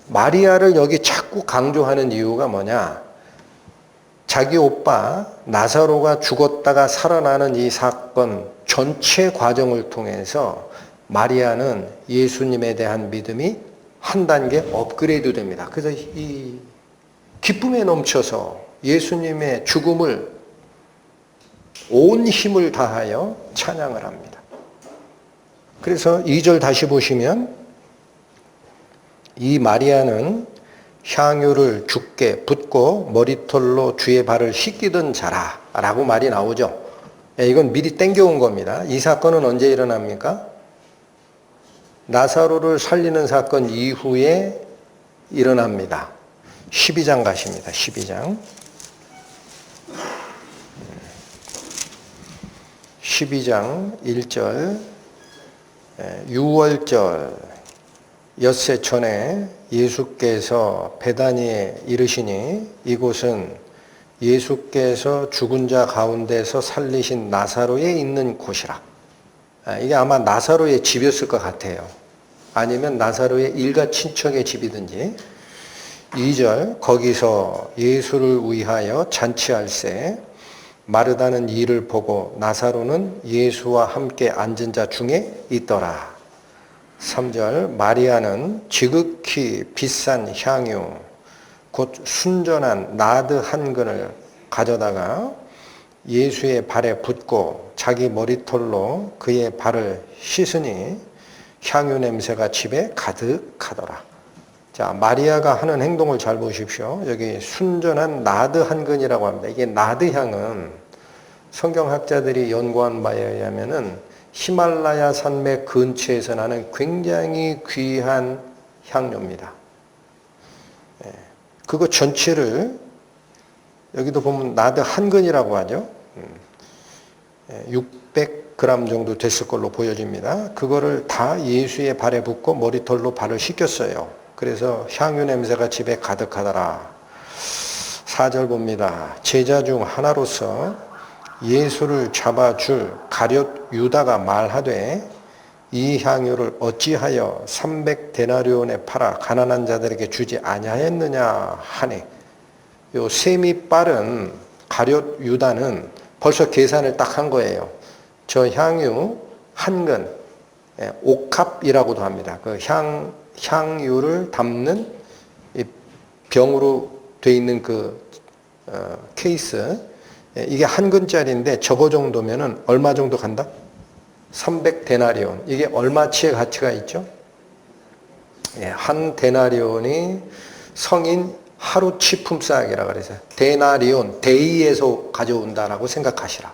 마리아를 여기 자꾸 강조하는 이유가 뭐냐? 자기 오빠 나사로가 죽었다가 살아나는 이 사건 전체 과정을 통해서 마리아는 예수님에 대한 믿음이 한 단계 업그레이드 됩니다. 그래서 이 기쁨에 넘쳐서 예수님의 죽음을 온 힘을 다하여 찬양을 합니다. 그래서 2절 다시 보시면 이 마리아는 향유를 주께 붓고 머리털로 주의 발을 씻기던 자라 라고 말이 나오죠. 이건 미리 땡겨온 겁니다. 이 사건은 언제 일어납니까? 나사로를 살리는 사건 이후에 일어납니다. 12장 가십니다. 12장. 12장 1절 6월절 엿새 전에 예수께서 베다니에 이르시니 이곳은 예수께서 죽은 자 가운데서 살리신 나사로에 있는 곳이라. 이게 아마 나사로의 집이었을 것 같아요. 아니면 나사로의 일가 친척의 집이든지. 2절 거기서 예수를 위하여 잔치할세 마르다는 이를 보고 나사로는 예수와 함께 앉은 자 중에 있더라. 3절 마리아는 지극히 비싼 향유 곧 순전한 나드 한 근을 가져다가 예수의 발에 붓고 자기 머리털로 그의 발을 씻으니 향유 냄새가 집에 가득하더라. 자, 마리아가 하는 행동을 잘 보십시오. 여기 순전한 나드 한 근이라고 합니다. 이게 나드 향은 성경학자들이 연구한 바에 의하면은 히말라야 산맥 근처에서 나는 굉장히 귀한 향료입니다. 그거 전체를 여기도 보면 나드 한 근이라고 하죠. 600g 정도 됐을 걸로 보여집니다. 그거를 다 예수의 발에 붓고 머리털로 발을 씻겼어요. 그래서 향유 냄새가 집에 가득하더라. 4절 봅니다. 제자 중 하나로서 예수를 잡아줄 가룟 유다가 말하되 이 향유를 어찌하여 300데나리온에 팔아 가난한 자들에게 주지 아니하였느냐 하네. 요 셈이 빠른 가룟 유다는 벌써 계산을 딱 한 거예요. 저 향유 한 근, 옥합이라고도 합니다. 그 향유를 담는 이 병으로 돼 있는 그 케이스, 이게 한 근짜리인데 저거 정도면은 얼마 정도 간다? 300데나리온. 이게 얼마치의 가치가 있죠? 한 데나리온이 성인 하루치 품삯이라 그래서 데나리온, 데이에서 가져온다라고 생각하시라.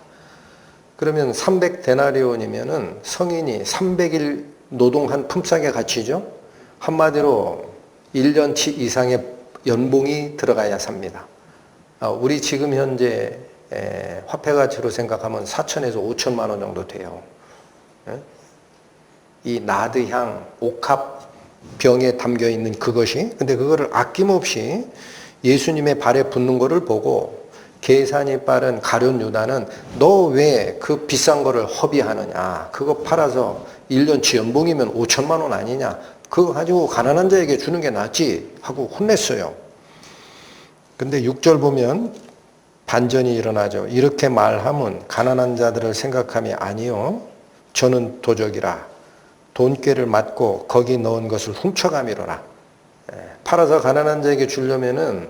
그러면 300데나리온이면은 성인이 300일 노동한 품삯의 가치죠. 한마디로 1년치 이상의 연봉이 들어가야 삽니다. 우리 지금 현재 화폐 가치로 생각하면 4천에서 5천만 원 정도 돼요. 이 나드향 옥합 병에 담겨 있는 그것이, 근데 그거를 아낌없이 예수님의 발에 붓는 거를 보고 계산이 빠른 가룟 유다는 너 왜 그 비싼 거를 허비하느냐, 그거 팔아서 1년치 연봉이면 5천만 원 아니냐, 그거 가지고 가난한 자에게 주는 게 낫지 하고 혼냈어요. 근데 6절 보면 반전이 일어나죠. 이렇게 말하면 가난한 자들을 생각함이 아니요 저는 도적이라 돈꾀를 맞고 거기 넣은 것을 훔쳐가미로라. 팔아서 가난한 자에게 주려면은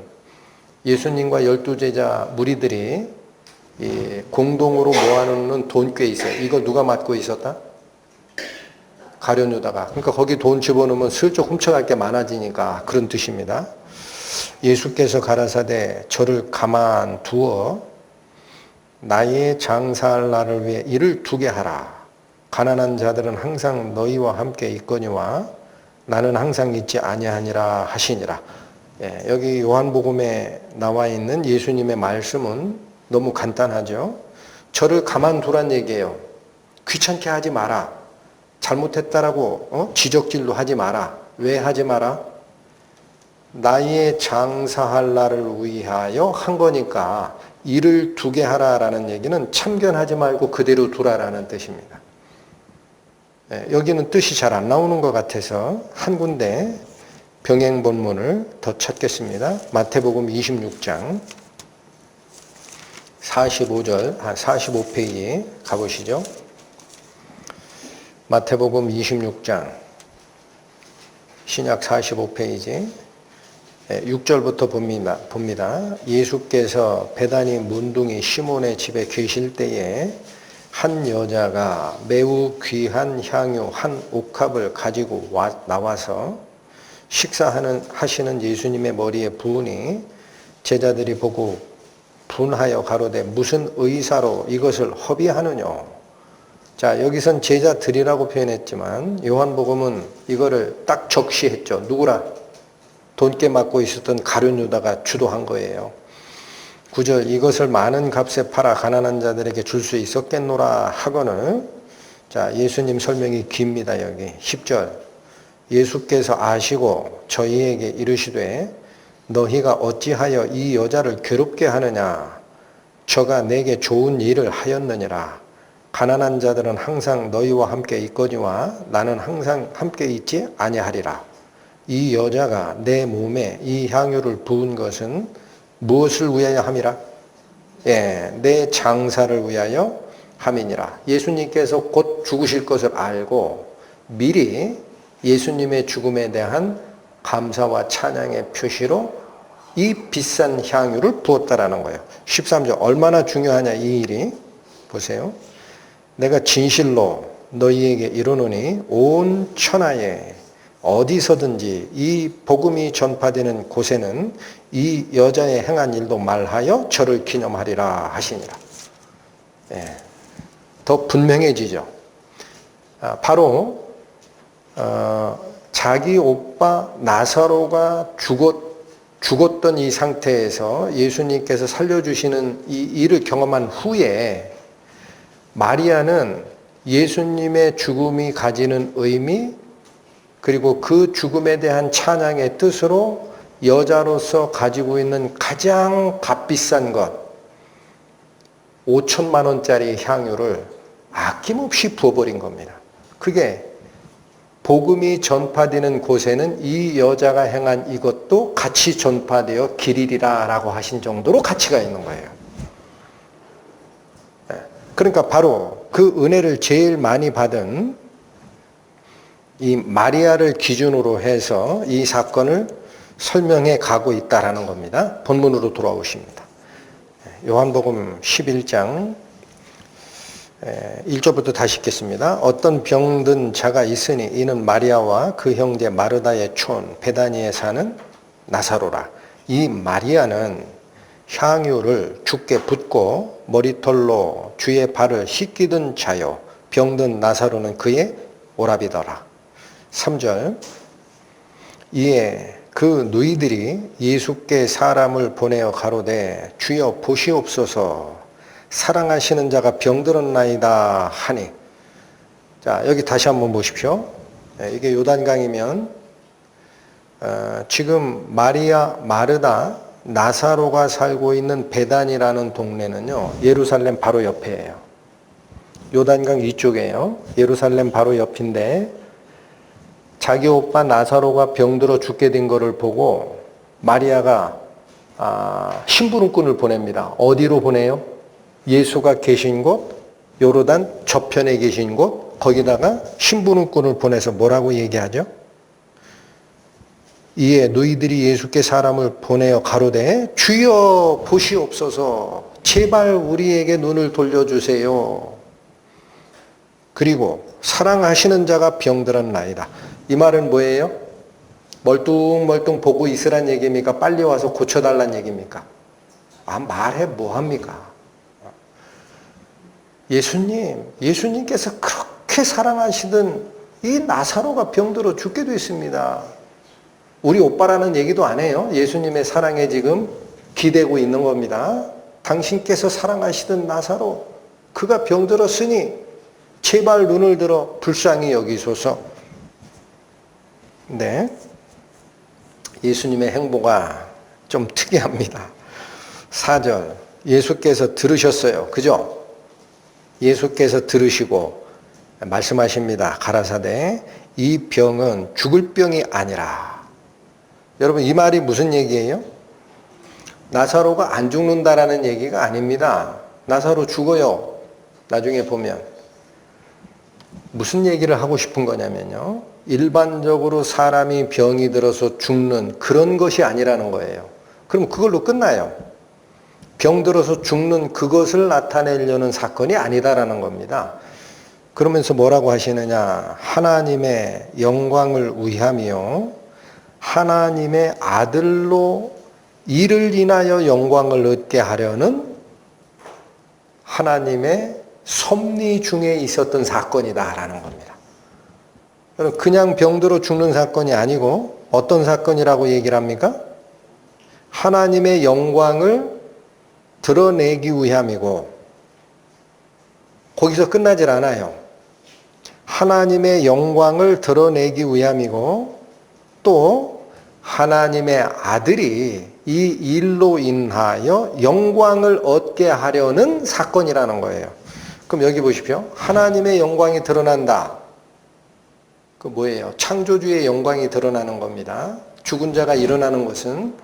예수님과 12제자 무리들이 공동으로 모아놓는 돈 꽤 있어요. 이거 누가 맡고 있었다? 가룟 유다가. 그러니까 거기 돈 집어넣으면 슬쩍 훔쳐갈 게 많아지니까 그런 뜻입니다. 예수께서 가라사대 저를 가만 두어 나의 장사할 날을 위해 이를 두게 하라. 가난한 자들은 항상 너희와 함께 있거니와 나는 항상 있지 아니하니라 하시니라. 여기 요한복음에 나와 있는 예수님의 말씀은 너무 간단하죠. 저를 가만두란 얘기예요. 귀찮게 하지 마라. 잘못했다라고 지적질도 하지 마라. 왜 하지 마라? 나의 장사할 날을 위하여 한 거니까 이를 두게 하라라는 얘기는 참견하지 말고 그대로 두라라는 뜻입니다. 여기는 뜻이 잘 안 나오는 것 같아서 한 군데 병행 본문을 더 찾겠습니다. 마태복음 26장 45페이지 가보시죠. 마태복음 26장 신약 45페이지 6절부터 봅니다. 예수께서 베다니 문둥이 시몬의 집에 계실 때에 한 여자가 매우 귀한 향유 한 옥합을 가지고 나와서 식사하시는 예수님의 머리에 부으니 제자들이 보고 분하여 가로되 무슨 의사로 이것을 허비하느냐. 자, 여기선 제자들이라고 표현했지만 요한복음은 이거를 딱 적시했죠. 누구라? 돈깨 맡고 있었던 가룟 유다가 주도한 거예요. 9절 이것을 많은 값에 팔아 가난한 자들에게 줄 수 있었겠노라 하거늘. 자, 예수님 설명이 깁니다. 여기 10절 예수께서 아시고 저희에게 이르시되 너희가 어찌하여 이 여자를 괴롭게 하느냐. 저가 내게 좋은 일을 하였느니라. 가난한 자들은 항상 너희와 함께 있거니와 나는 항상 함께 있지 아니하리라. 이 여자가 내 몸에 이 향유를 부은 것은 무엇을 위하여 함이라? 내 장사를 위하여 함이니라. 예수님께서 곧 죽으실 것을 알고 미리 예수님의 죽음에 대한 감사와 찬양의 표시로 이 비싼 향유를 부었다라는 거예요. 13절 얼마나 중요하냐 이 일이. 보세요. 내가 진실로 너희에게 이르노니 온 천하에 어디서든지 이 복음이 전파되는 곳에는 이 여자의 행한 일도 말하여 저를 기념하리라 하시니라. 더 분명해지죠. 바로 자기 오빠 나사로가 죽었던 이 상태에서 예수님께서 살려주시는 이 일을 경험한 후에 마리아는 예수님의 죽음이 가지는 의미 그리고 그 죽음에 대한 찬양의 뜻으로 여자로서 가지고 있는 가장 값비싼 것 5천만 원짜리 향유를 아낌없이 부어버린 겁니다. 그게 복음이 전파되는 곳에는 이 여자가 행한 이것도 같이 전파되어 기리리라 라고 하신 정도로 가치가 있는 거예요. 그러니까 바로 그 은혜를 제일 많이 받은 이 마리아를 기준으로 해서 이 사건을 설명해 가고 있다라는 겁니다. 본문으로 돌아오십니다. 요한복음 11장 1절부터 다시 읽겠습니다. 어떤 병든 자가 있으니 이는 마리아와 그 형제 마르다의 촌 베다니에 사는 나사로라. 이 마리아는 향유를 주께 붓고 머리털로 주의 발을 씻기던 자요 병든 나사로는 그의 오라비더라. 3절 이에 그 누이들이 예수께 사람을 보내어 가로되 주여 보시옵소서 사랑하시는 자가 병들었나이다 하니. 자, 여기 다시 한번 보십시오. 이게 요단강이면 지금 마리아 마르다 나사로가 살고 있는 베단이라는 동네는요 예루살렘 바로 옆이에요. 요단강 이쪽이에요. 예루살렘 바로 옆인데 자기 오빠 나사로가 병들어 죽게 된 거를 보고 마리아가 심부름꾼을 보냅니다. 어디로 보내요? 예수가 계신 곳 요르단 저편에 계신 곳 거기다가 심부름꾼을 보내서 뭐라고 얘기하죠? 이에 너희들이 예수께 사람을 보내어 가로되 주여 보시옵소서 제발 우리에게 눈을 돌려주세요. 그리고 사랑하시는 자가 병들었나이다. 이 말은 뭐예요? 멀뚱멀뚱 보고 있으란 얘기입니까? 빨리 와서 고쳐달란 얘기입니까? 말해 뭐합니까? 예수님께서 그렇게 사랑하시던 이 나사로가 병들어 죽게 됐습니다. 우리 오빠라는 얘기도 안 해요. 예수님의 사랑에 지금 기대고 있는 겁니다. 당신께서 사랑하시던 나사로, 그가 병들었으니 제발 눈을 들어 불쌍히 여기소서. 네, 예수님의 행보가 좀 특이합니다. 4절, 예수께서 들으셨어요. 그죠? 예수께서 들으시고 말씀하십니다. 가라사대 이 병은 죽을 병이 아니라. 여러분, 이 말이 무슨 얘기예요? 나사로가 안 죽는다라는 얘기가 아닙니다. 나사로 죽어요. 나중에 보면. 무슨 얘기를 하고 싶은 거냐면요, 일반적으로 사람이 병이 들어서 죽는 그런 것이 아니라는 거예요. 그럼 그걸로 끝나요. 병 들어서 죽는 그것을 나타내려는 사건이 아니다라는 겁니다. 그러면서 뭐라고 하시느냐, 하나님의 영광을 위하며 하나님의 아들로 이를 인하여 영광을 얻게 하려는 하나님의 섭리 중에 있었던 사건이다라는 겁니다. 그냥 병들어 죽는 사건이 아니고 어떤 사건이라고 얘기를 합니까? 하나님의 영광을 드러내기 위함이고, 거기서 끝나질 않아요. 하나님의 영광을 드러내기 위함이고, 또 하나님의 아들이 이 일로 인하여 영광을 얻게 하려는 사건이라는 거예요. 그럼 여기 보십시오. 하나님의 영광이 드러난다. 그 뭐예요? 창조주의 영광이 드러나는 겁니다. 죽은 자가 일어나는 것은.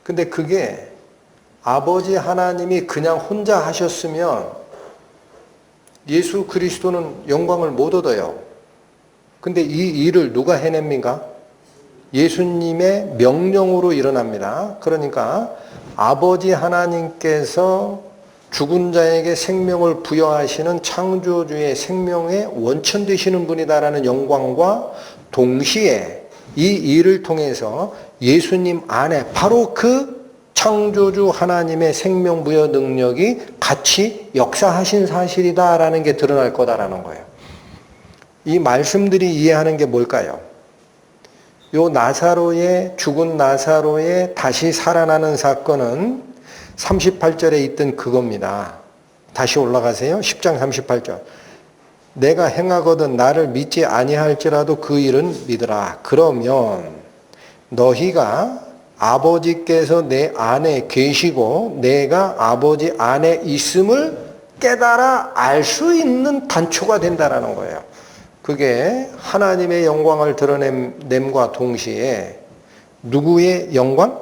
근데 그게 아버지 하나님이 그냥 혼자 하셨으면 예수 그리스도는 영광을 못 얻어요. 근데 이 일을 누가 해냅니까? 예수님의 명령으로 일어납니다. 그러니까 아버지 하나님께서 죽은 자에게 생명을 부여하시는 창조주의 생명의 원천 되시는 분이다라는 영광과 동시에 이 일을 통해서 예수님 안에 바로 그 창조주 하나님의 생명 부여 능력이 같이 역사하신 사실이다라는 게 드러날 거다라는 거예요. 이 말씀들이 이해하는 게 뭘까요? 요 나사로의, 죽은 나사로의 다시 살아나는 사건은 38절에 있던 그겁니다. 다시 올라가세요. 10장 38절. 내가 행하거든 나를 믿지 아니할지라도 그 일은 믿으라. 그러면 너희가 아버지께서 내 안에 계시고 내가 아버지 안에 있음을 깨달아 알 수 있는 단초가 된다라는 거예요. 그게 하나님의 영광을 드러냄과 동시에 누구의 영광?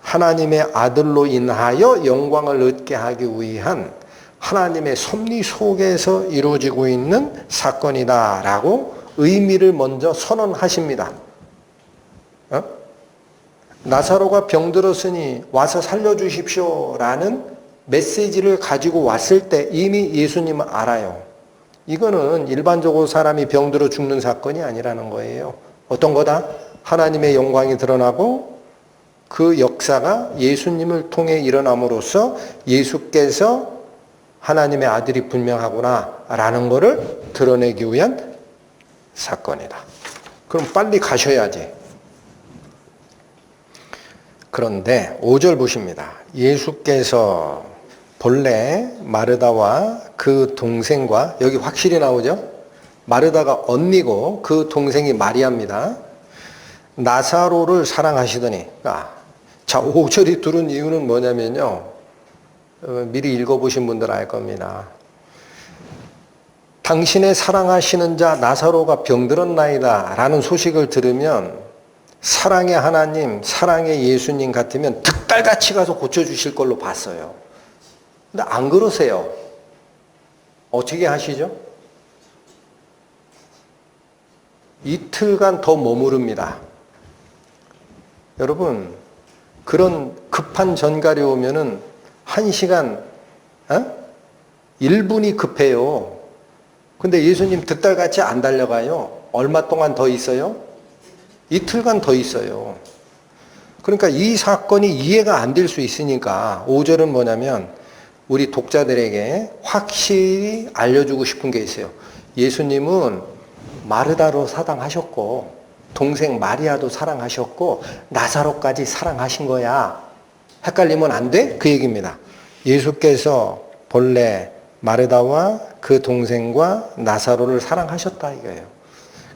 하나님의 아들로 인하여 영광을 얻게 하기 위한 하나님의 섭리 속에서 이루어지고 있는 사건이다라고 의미를 먼저 선언하십니다. 나사로가 병들었으니 와서 살려주십시오 라는 메시지를 가지고 왔을 때 이미 예수님은 알아요. 이거는 일반적으로 사람이 병들어 죽는 사건이 아니라는 거예요. 어떤 거다? 하나님의 영광이 드러나고 그 역사가 예수님을 통해 일어남으로써 예수께서 하나님의 아들이 분명하구나 라는 것을 드러내기 위한 사건이다. 그럼 빨리 가셔야지. 그런데 5절 보십니다. 예수께서 본래 마르다와 그 동생과, 여기 확실히 나오죠? 마르다가 언니고 그 동생이 마리아입니다. 나사로를 사랑하시더니, 자, 5절이 들은 이유는 뭐냐면요, 미리 읽어보신 분들 알 겁니다. 당신의 사랑하시는 자 나사로가 병들었나이다 라는 소식을 들으면 사랑의 하나님, 사랑의 예수님 같으면 득달같이 가서 고쳐주실 걸로 봤어요. 근데 안 그러세요. 어떻게 하시죠? 이틀간 더 머무릅니다. 여러분, 그런 급한 전갈이 오면은 1시간, 1분이 급해요. 근데 예수님 득달같이 안 달려가요. 얼마 동안 더 있어요? 이틀간 더 있어요. 그러니까 이 사건이 이해가 안 될 수 있으니까 5절은 뭐냐면 우리 독자들에게 확실히 알려주고 싶은 게 있어요. 예수님은 마르다로 사랑하셨고 동생 마리아도 사랑하셨고 나사로까지 사랑하신 거야. 헷갈리면 안 돼? 그 얘기입니다. 예수께서 본래 마르다와 그 동생과 나사로를 사랑하셨다 이거예요.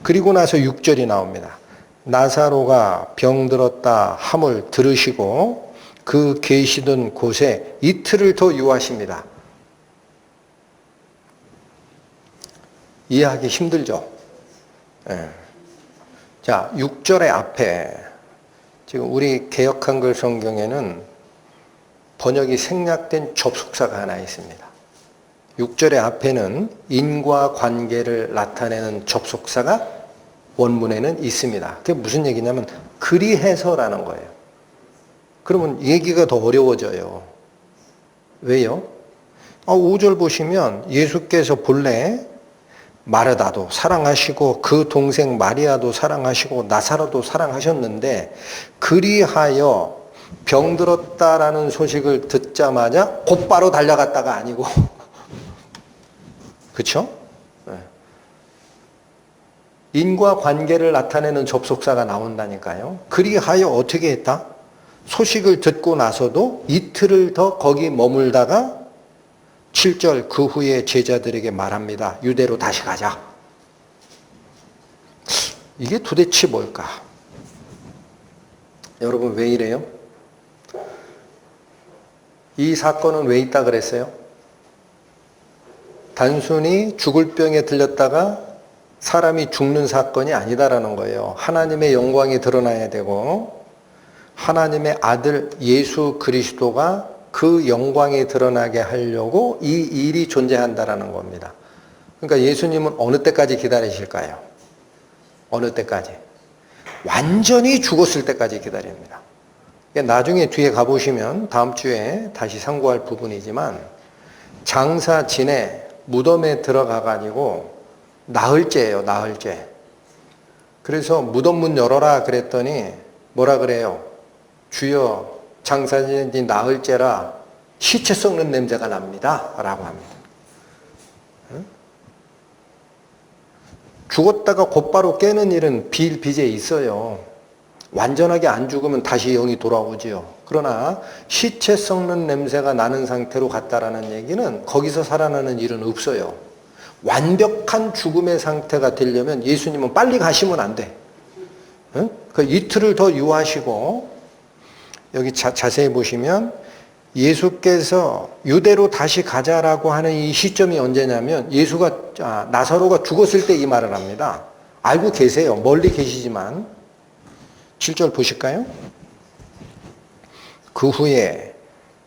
그리고 나서 6절이 나옵니다. 나사로가 병들었다 함을 들으시고 그 계시던 곳에 이틀을 더 유하십니다. 이해하기 힘들죠? 예. 자, 6절의 앞에 지금 우리 개역 한글 성경에는 번역이 생략된 접속사가 하나 있습니다. 6절의 앞에는 인과관계를 나타내는 접속사가 원문에는 있습니다. 그게 무슨 얘기냐면 그리해서라는 거예요. 그러면 얘기가 더 어려워져요. 왜요? 5절 보시면 예수께서 본래 마르다도 사랑하시고 그 동생 마리아도 사랑하시고 나사로도 사랑하셨는데 그리하여 병들었다라는 소식을 듣자마자 곧바로 달려갔다가 아니고 그렇죠? 인과관계를 나타내는 접속사가 나온다니까요. 그리하여 어떻게 했다? 소식을 듣고 나서도 이틀을 더 거기 머물다가 7절 그 후에 제자들에게 말합니다. 유대로 다시 가자. 이게 도대체 뭘까? 여러분 왜 이래요? 이 사건은 왜 있다 그랬어요? 단순히 죽을 병에 들렸다가 사람이 죽는 사건이 아니다라는 거예요. 하나님의 영광이 드러나야 되고 하나님의 아들 예수 그리스도가 그 영광이 드러나게 하려고 이 일이 존재한다라는 겁니다. 그러니까 예수님은 어느 때까지 기다리실까요? 어느 때까지? 완전히 죽었을 때까지 기다립니다. 나중에 뒤에 가보시면 다음 주에 다시 상고할 부분이지만 장사 지내 무덤에 들어가가지고 나흘째예요, 나흘째. 그래서 무덤 문 열어라 그랬더니 뭐라 그래요? 주여 장사 지낸 나흘째라 시체 썩는 냄새가 납니다. 라고 합니다. 죽었다가 곧바로 깨는 일은 비일비재에 있어요. 완전하게 안 죽으면 다시 영이 돌아오지요. 그러나 시체 썩는 냄새가 나는 상태로 갔다라는 얘기는 거기서 살아나는 일은 없어요. 완벽한 죽음의 상태가 되려면 예수님은 빨리 가시면 안 돼. 그 이틀을 더 유하시고 여기 자세히 보시면 예수께서 유대로 다시 가자라고 하는 이 시점이 언제냐면 나사로가 죽었을 때 이 말을 합니다. 알고 계세요. 멀리 계시지만 7절 보실까요? 그 후에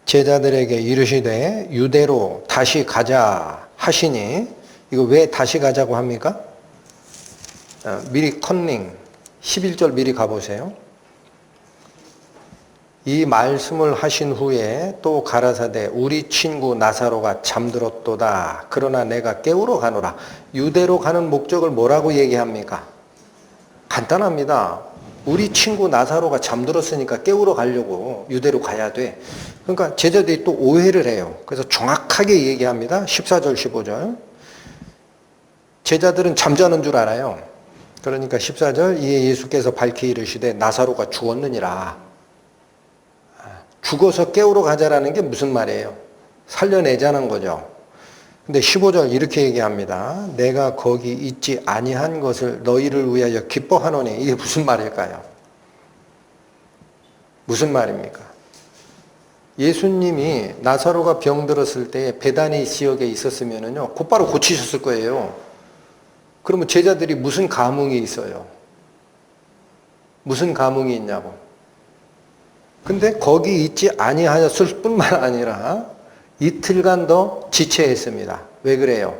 제자들에게 이르시되 유대로 다시 가자 하시니 이거 왜 다시 가자고 합니까? 미리 컨닝 11절 미리 가보세요. 이 말씀을 하신 후에 또 가라사대 우리 친구 나사로가 잠들었도다. 그러나 내가 깨우러 가노라. 유대로 가는 목적을 뭐라고 얘기합니까? 간단합니다. 우리 친구 나사로가 잠들었으니까 깨우러 가려고 유대로 가야 돼. 그러니까 제자들이 또 오해를 해요. 그래서 정확하게 얘기합니다. 14절 15절. 제자들은 잠자는 줄 알아요. 그러니까 14절 이에 예수께서 밝히 이르시되 나사로가 죽었느니라. 죽어서 깨우러 가자라는 게 무슨 말이에요? 살려내자는 거죠. 근데 15절 이렇게 얘기합니다. 내가 거기 있지 아니한 것을 너희를 위하여 기뻐하노니. 이게 무슨 말일까요? 무슨 말입니까? 예수님이 나사로가 병들었을 때 베다니 지역에 있었으면요 곧바로 고치셨을 거예요. 그러면 제자들이 무슨 감흥이 있어요? 무슨 감흥이 있냐고. 근데 거기 있지 아니하였을 뿐만 아니라 이틀간 더 지체했습니다. 왜 그래요?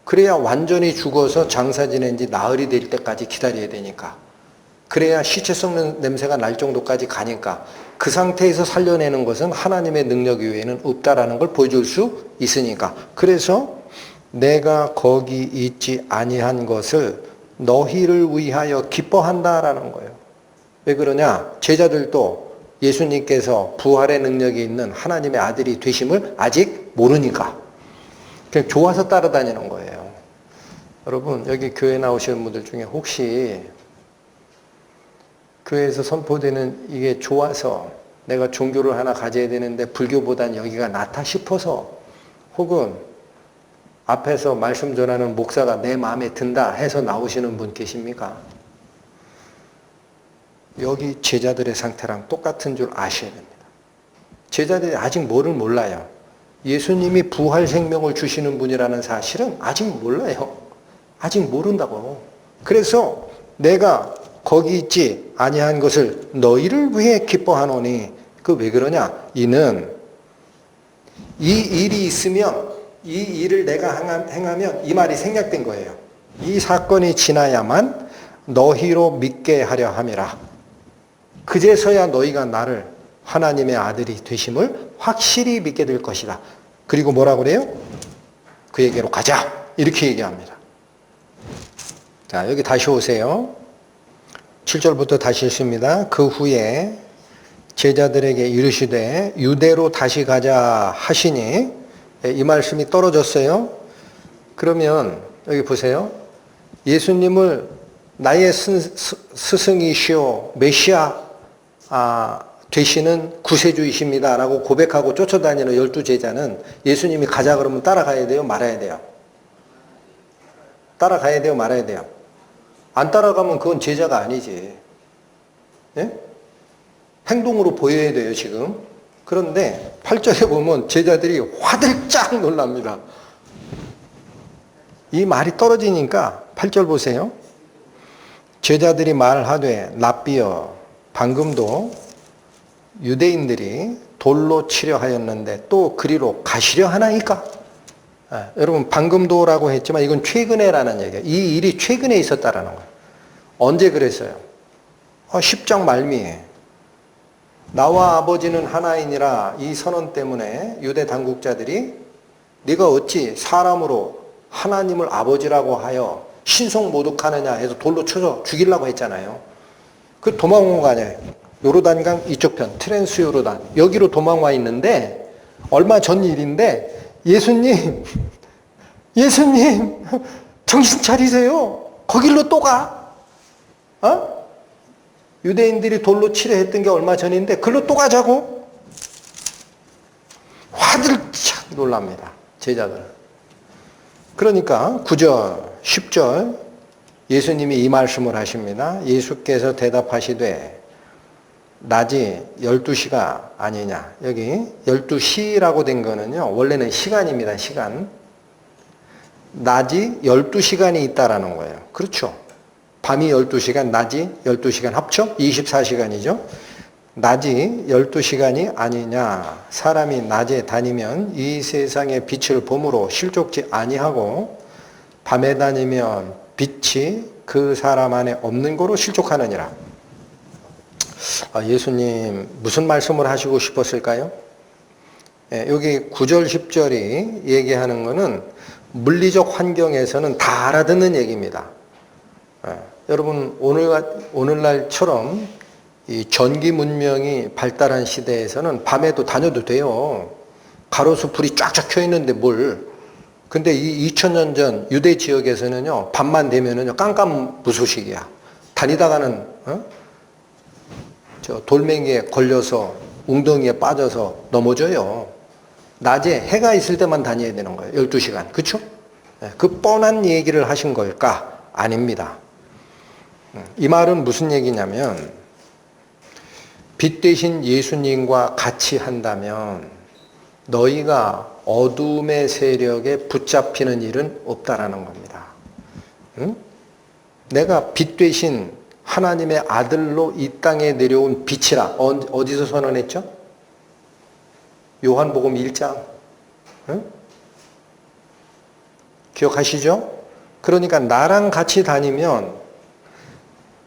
그래야 완전히 죽어서 장사 지낸 지 나흘이 될 때까지 기다려야 되니까. 그래야 시체 썩는 냄새가 날 정도까지 가니까 그 상태에서 살려내는 것은 하나님의 능력 이외에는 없다라는 걸 보여줄 수 있으니까. 그래서 내가 거기 있지 아니한 것을 너희를 위하여 기뻐한다라는 거예요. 왜 그러냐? 제자들도 예수님께서 부활의 능력이 있는 하나님의 아들이 되심을 아직 모르니까 그냥 좋아서 따라다니는 거예요. 여러분, 여기 교회 나오시는 분들 중에 혹시 교회에서 선포되는 이게 좋아서 내가 종교를 하나 가져야 되는데 불교보단 여기가 낫다 싶어서, 혹은 앞에서 말씀 전하는 목사가 내 마음에 든다 해서 나오시는 분 계십니까? 여기 제자들의 상태랑 똑같은 줄 아셔야 됩니다. 제자들이 아직 뭐를 몰라요. 예수님이 부활 생명을 주시는 분이라는 사실은 아직 몰라요. 아직 모른다고. 그래서 내가 거기 있지 아니한 것을 너희를 위해 기뻐하노니, 그 왜 그러냐? 이는 이 일이 있으면, 이 일을 내가 행하면, 이 말이 생략된 거예요. 이 사건이 지나야만 너희로 믿게 하려 함이라. 그제서야 너희가 나를 하나님의 아들이 되심을 확실히 믿게 될 것이다. 그리고 뭐라고 그래요? 그에게로 가자. 이렇게 얘기합니다. 자, 여기 다시 오세요. 7절부터 다시 읽습니다. 그 후에 제자들에게 이르시되 유대로 다시 가자 하시니, 이 말씀이 떨어졌어요. 그러면 여기 보세요. 예수님을 나의 스승이시오 메시아 되시는 구세주이십니다 라고 고백하고 쫓아다니는 12제자는 예수님이 가자 그러면 따라가야 돼요? 말아야 돼요? 따라가야 돼요? 말아야 돼요? 안 따라가면 그건 제자가 아니지. 예? 행동으로 보여야 돼요, 지금. 그런데 8절에 보면 제자들이 화들짝 놀랍니다. 이 말이 떨어지니까 8절 보세요. 제자들이 말하되 랍비여, 방금도 유대인들이 돌로 치려 하였는데 또 그리로 가시려 하나이까? 여러분, 방금도라고 했지만 이건 최근에라는 얘기예요. 이 일이 최근에 있었다라는 거예요. 언제 그랬어요? 10장 말미에 나와 아버지는 하나이니라, 이 선언 때문에 유대 당국자들이 네가 어찌 사람으로 하나님을 아버지라고 하여 신성 모독하느냐 해서 돌로 쳐서 죽이려고 했잖아요. 그 도망온 거 아니에요. 요르단강 이쪽 편, 트랜스 요르단, 여기로 도망와 있는데 얼마 전 일인데, 예수님 정신 차리세요. 거길로 또 가. 유대인들이 돌로 치려 했던 게 얼마 전인데 그걸로 또 가자고? 화들짝 놀랍니다, 제자들. 그러니까 9절, 10절 예수님이 이 말씀을 하십니다. 예수께서 대답하시되 낮이 12시가 아니냐. 여기 12시라고 된 거는요, 원래는 시간입니다. 시간. 낮이 12시간이 있다라는 거예요. 그렇죠. 밤이 12시간, 낮이 12시간 합쳐 24시간이죠. 낮이 12시간이 아니냐. 사람이 낮에 다니면 이 세상의 빛을 봄으로 실족지 아니하고 밤에 다니면 빛이 그 사람 안에 없는 거로 실족하느니라. 예수님 무슨 말씀을 하시고 싶었을까요? 여기 9절 10절이 얘기하는 거는 물리적 환경에서는 다 알아듣는 얘기입니다. 여러분, 오늘날처럼 이 전기 문명이 발달한 시대에서는 밤에도 다녀도 돼요. 가로수 불이 쫙쫙 켜 있는데 뭘. 근데 이 2000년 전 유대 지역에서는요, 밤만 되면은요, 깜깜무소식이야. 다니다가는, 저 돌멩이에 걸려서 웅덩이에 빠져서 넘어져요. 낮에 해가 있을 때만 다녀야 되는 거예요. 12시간. 그쵸? 그 뻔한 얘기를 하신 걸까? 아닙니다. 이 말은 무슨 얘기냐면, 빛 대신 예수님과 같이 한다면 너희가 어둠의 세력에 붙잡히는 일은 없다라는 겁니다. 응? 내가 빛 대신 하나님의 아들로 이 땅에 내려온 빛이라. 어디서 선언했죠? 요한복음 1장. 응? 기억하시죠? 그러니까 나랑 같이 다니면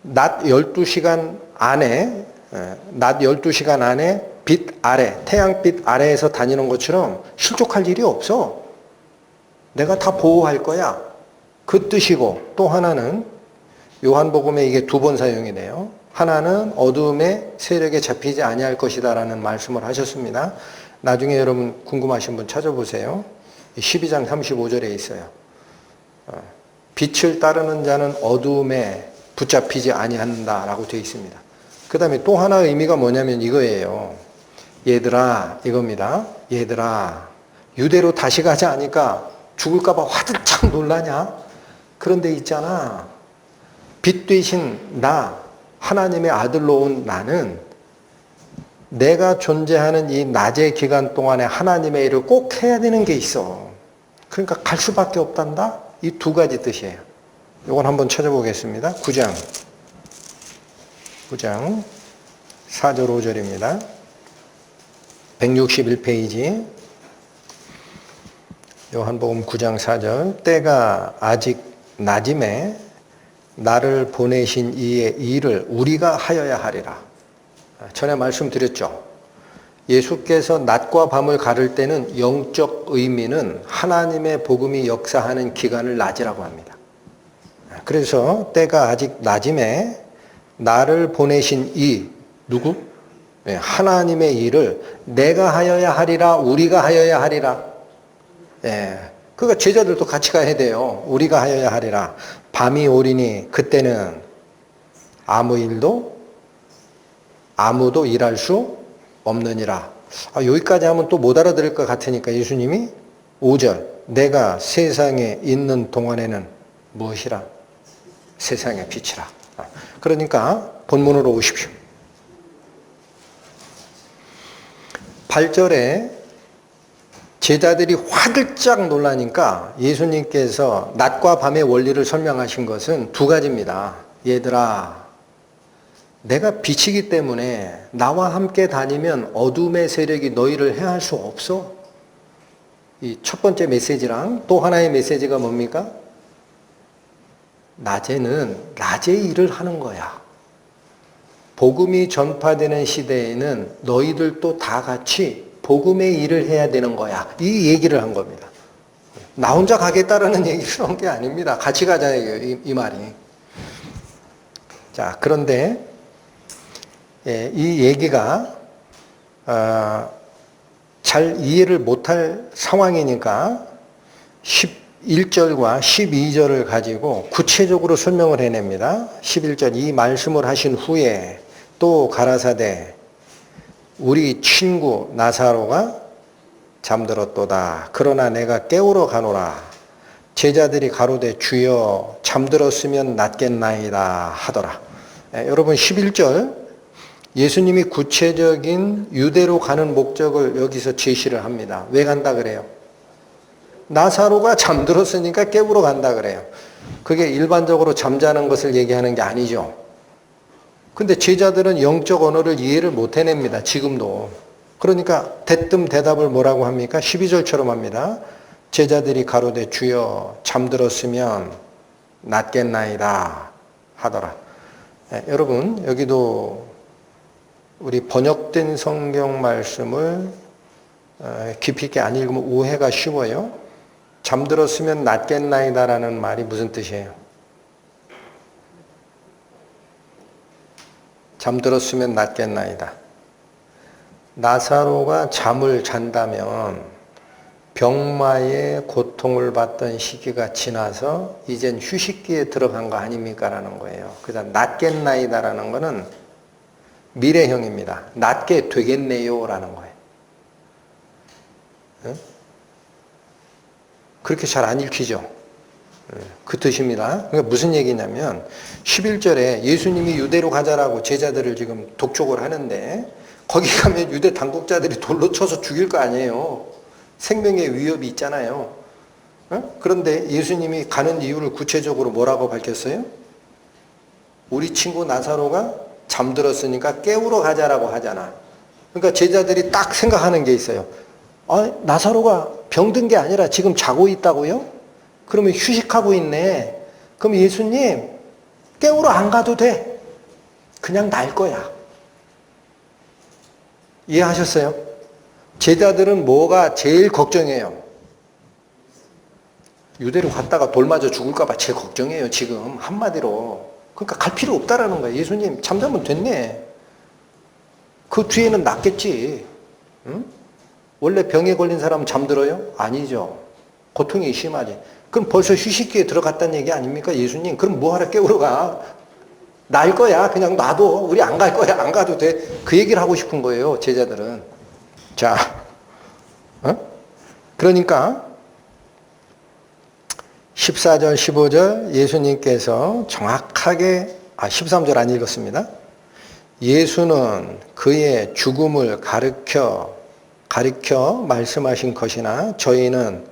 낮 12시간 안에, 낮 12시간 안에 빛 아래, 태양빛 아래에서 다니는 것처럼 실족할 일이 없어. 내가 다 보호할 거야. 그 뜻이고, 또 하나는 요한복음에 이게 두 번 사용이 돼요. 하나는 어두움의 세력에 잡히지 아니할 것이다 라는 말씀을 하셨습니다. 나중에 여러분 궁금하신 분 찾아보세요. 12장 35절에 있어요. 빛을 따르는 자는 어두움에 붙잡히지 아니한다 라고 되어 있습니다. 그 다음에 또 하나 의미가 뭐냐면 이거예요. 얘들아, 이겁니다. 얘들아, 유대로 다시 가자 하니까 죽을까봐 화들짝 놀라냐? 그런데 있잖아. 빛 되신 나, 하나님의 아들로 온 나는 내가 존재하는 이 낮의 기간 동안에 하나님의 일을 꼭 해야 되는 게 있어. 그러니까 갈 수밖에 없단다? 이 두 가지 뜻이에요. 이건 한번 찾아보겠습니다. 9장 4절 5절입니다. 161페이지 요한복음 9장 4절 때가 아직 낮임에 나를 보내신 이의 일을 우리가 하여야 하리라. 전에 말씀드렸죠. 예수께서 낮과 밤을 가를 때는 영적 의미는 하나님의 복음이 역사하는 기간을 낮이라고 합니다. 그래서 때가 아직 낮임에 나를 보내신 이 누구? 하나님의 일을 내가 하여야 하리라, 우리가 하여야 하리라. 그러니까 제자들도 같이 가야 돼요. 우리가 하여야 하리라. 밤이 오리니 그때는 아무도 일할 수 없느니라. 여기까지 하면 또 못 알아들을 것 같으니까 예수님이 5절 내가 세상에 있는 동안에는 무엇이라? 세상의 빛이라. 그러니까 본문으로 오십시오. 8절에 제자들이 화들짝 놀라니까 예수님께서 낮과 밤의 원리를 설명하신 것은 두 가지입니다. 얘들아, 내가 빛이기 때문에 나와 함께 다니면 어둠의 세력이 너희를 해할 수 없어. 이 첫 번째 메시지랑 또 하나의 메시지가 뭡니까? 낮에는 낮의 일을 하는 거야. 복음이 전파되는 시대에는 너희들도 다 같이 복음의 일을 해야 되는 거야. 이 얘기를 한 겁니다. 나 혼자 가겠다라는 얘기를 한 게 아닙니다. 같이 가자는 이 말이. 자, 그런데 이 얘기가 잘 이해를 못할 상황이니까 11절과 12절을 가지고 구체적으로 설명을 해냅니다. 11절 이 말씀을 하신 후에 또 가라사대 우리 친구 나사로가 잠들었도다. 그러나 내가 깨우러 가노라. 제자들이 가로되 주여 잠들었으면 낫겠나이다 하더라. 여러분 11절 예수님이 구체적인 유대로 가는 목적을 여기서 제시를 합니다. 왜 간다 그래요? 나사로가 잠들었으니까 깨우러 간다 그래요. 그게 일반적으로 잠자는 것을 얘기하는 게 아니죠. 근데 제자들은 영적 언어를 이해를 못 해냅니다. 지금도. 그러니까 대뜸 대답을 뭐라고 합니까? 12절처럼 합니다. 제자들이 가로되 주여 잠들었으면 낫겠나이다 하더라. 여러분 여기도 우리 번역된 성경 말씀을 깊이 있게 안 읽으면 오해가 쉬워요. 잠들었으면 낫겠나이다라는 말이 무슨 뜻이에요? 잠들었으면 낫겠나이다. 나사로가 잠을 잔다면 병마의 고통을 받던 시기가 지나서 이젠 휴식기에 들어간 거 아닙니까? 라는 거예요. 그다음 낫겠나이다라는 거는 미래형입니다. 낫게 되겠네요 라는 거예요. 그렇게 잘 안 읽히죠? 그 뜻입니다. 그러니까 무슨 얘기냐면 11절에 예수님이 유대로 가자라고 제자들을 지금 독촉을 하는데 거기 가면 유대 당국자들이 돌로 쳐서 죽일 거 아니에요. 생명의 위협이 있잖아요. 그런데 예수님이 가는 이유를 구체적으로 뭐라고 밝혔어요? 우리 친구 나사로가 잠들었으니까 깨우러 가자라고 하잖아. 그러니까 제자들이 딱 생각하는 게 있어요. 나사로가 병든 게 아니라 지금 자고 있다고요? 그러면 휴식하고 있네. 그럼 예수님 깨우러 안 가도 돼. 그냥 날 거야. 이해하셨어요? 제자들은 뭐가 제일 걱정해요? 유대로 갔다가 돌 맞아 죽을까봐 제일 걱정해요, 지금. 한마디로. 그러니까 갈 필요 없다라는 거예요. 예수님 잠자면 됐네. 그 뒤에는 낫겠지. 응? 원래 병에 걸린 사람은 잠들어요? 아니죠. 고통이 심하지. 그럼 벌써 휴식기에 들어갔다는 얘기 아닙니까? 예수님, 그럼 뭐하러 깨우러 가? 날 거야. 그냥 놔둬. 우리 안 갈 거야. 안 가도 돼. 그 얘기를 하고 싶은 거예요, 제자들은. 자, 그러니까 14절, 15절 예수님께서 정확하게, 13절 안 읽었습니다. 예수는 그의 죽음을 가르쳐 말씀하신 것이나 저희는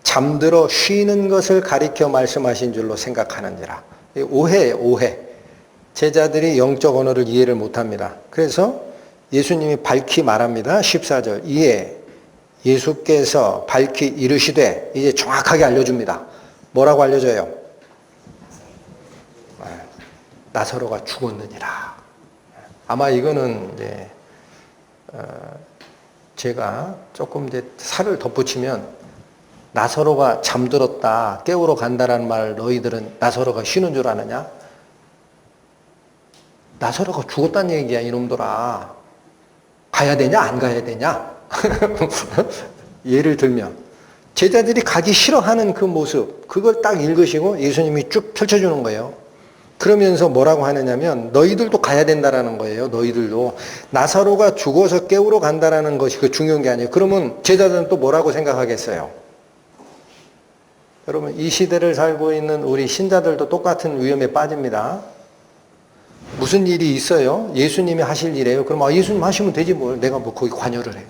잠들어 쉬는 것을 가리켜 말씀하신 줄로 생각하는지라. 오해예요, 오해. 제자들이 영적 언어를 이해를 못합니다. 그래서 예수님이 밝히 말합니다. 14절. 이에 예수께서 밝히 이르시되, 이제 정확하게 알려줍니다. 뭐라고 알려줘요? 나사로가 죽었느니라. 아마 이거는 이제 제가 조금 이제 살을 덧붙이면, 나사로가 잠들었다, 깨우러 간다라는 말 너희들은 나사로가 쉬는 줄 아느냐? 나사로가 죽었다는 얘기야, 이놈들아. 가야 되냐, 안 가야 되냐? 예를 들면 제자들이 가기 싫어하는 그 모습, 그걸 딱 읽으시고 예수님이 쭉 펼쳐주는 거예요. 그러면서 뭐라고 하느냐면, 너희들도 가야 된다라는 거예요. 너희들도. 나사로가 죽어서 깨우러 간다라는 것이 그 중요한 게 아니에요. 그러면 제자들은 또 뭐라고 생각하겠어요? 여러분, 이 시대를 살고 있는 우리 신자들도 똑같은 위험에 빠집니다. 무슨 일이 있어요? 예수님이 하실 일이에요. 그럼 예수님 하시면 되지 뭘. 내가 뭐 거기 관여를 해요.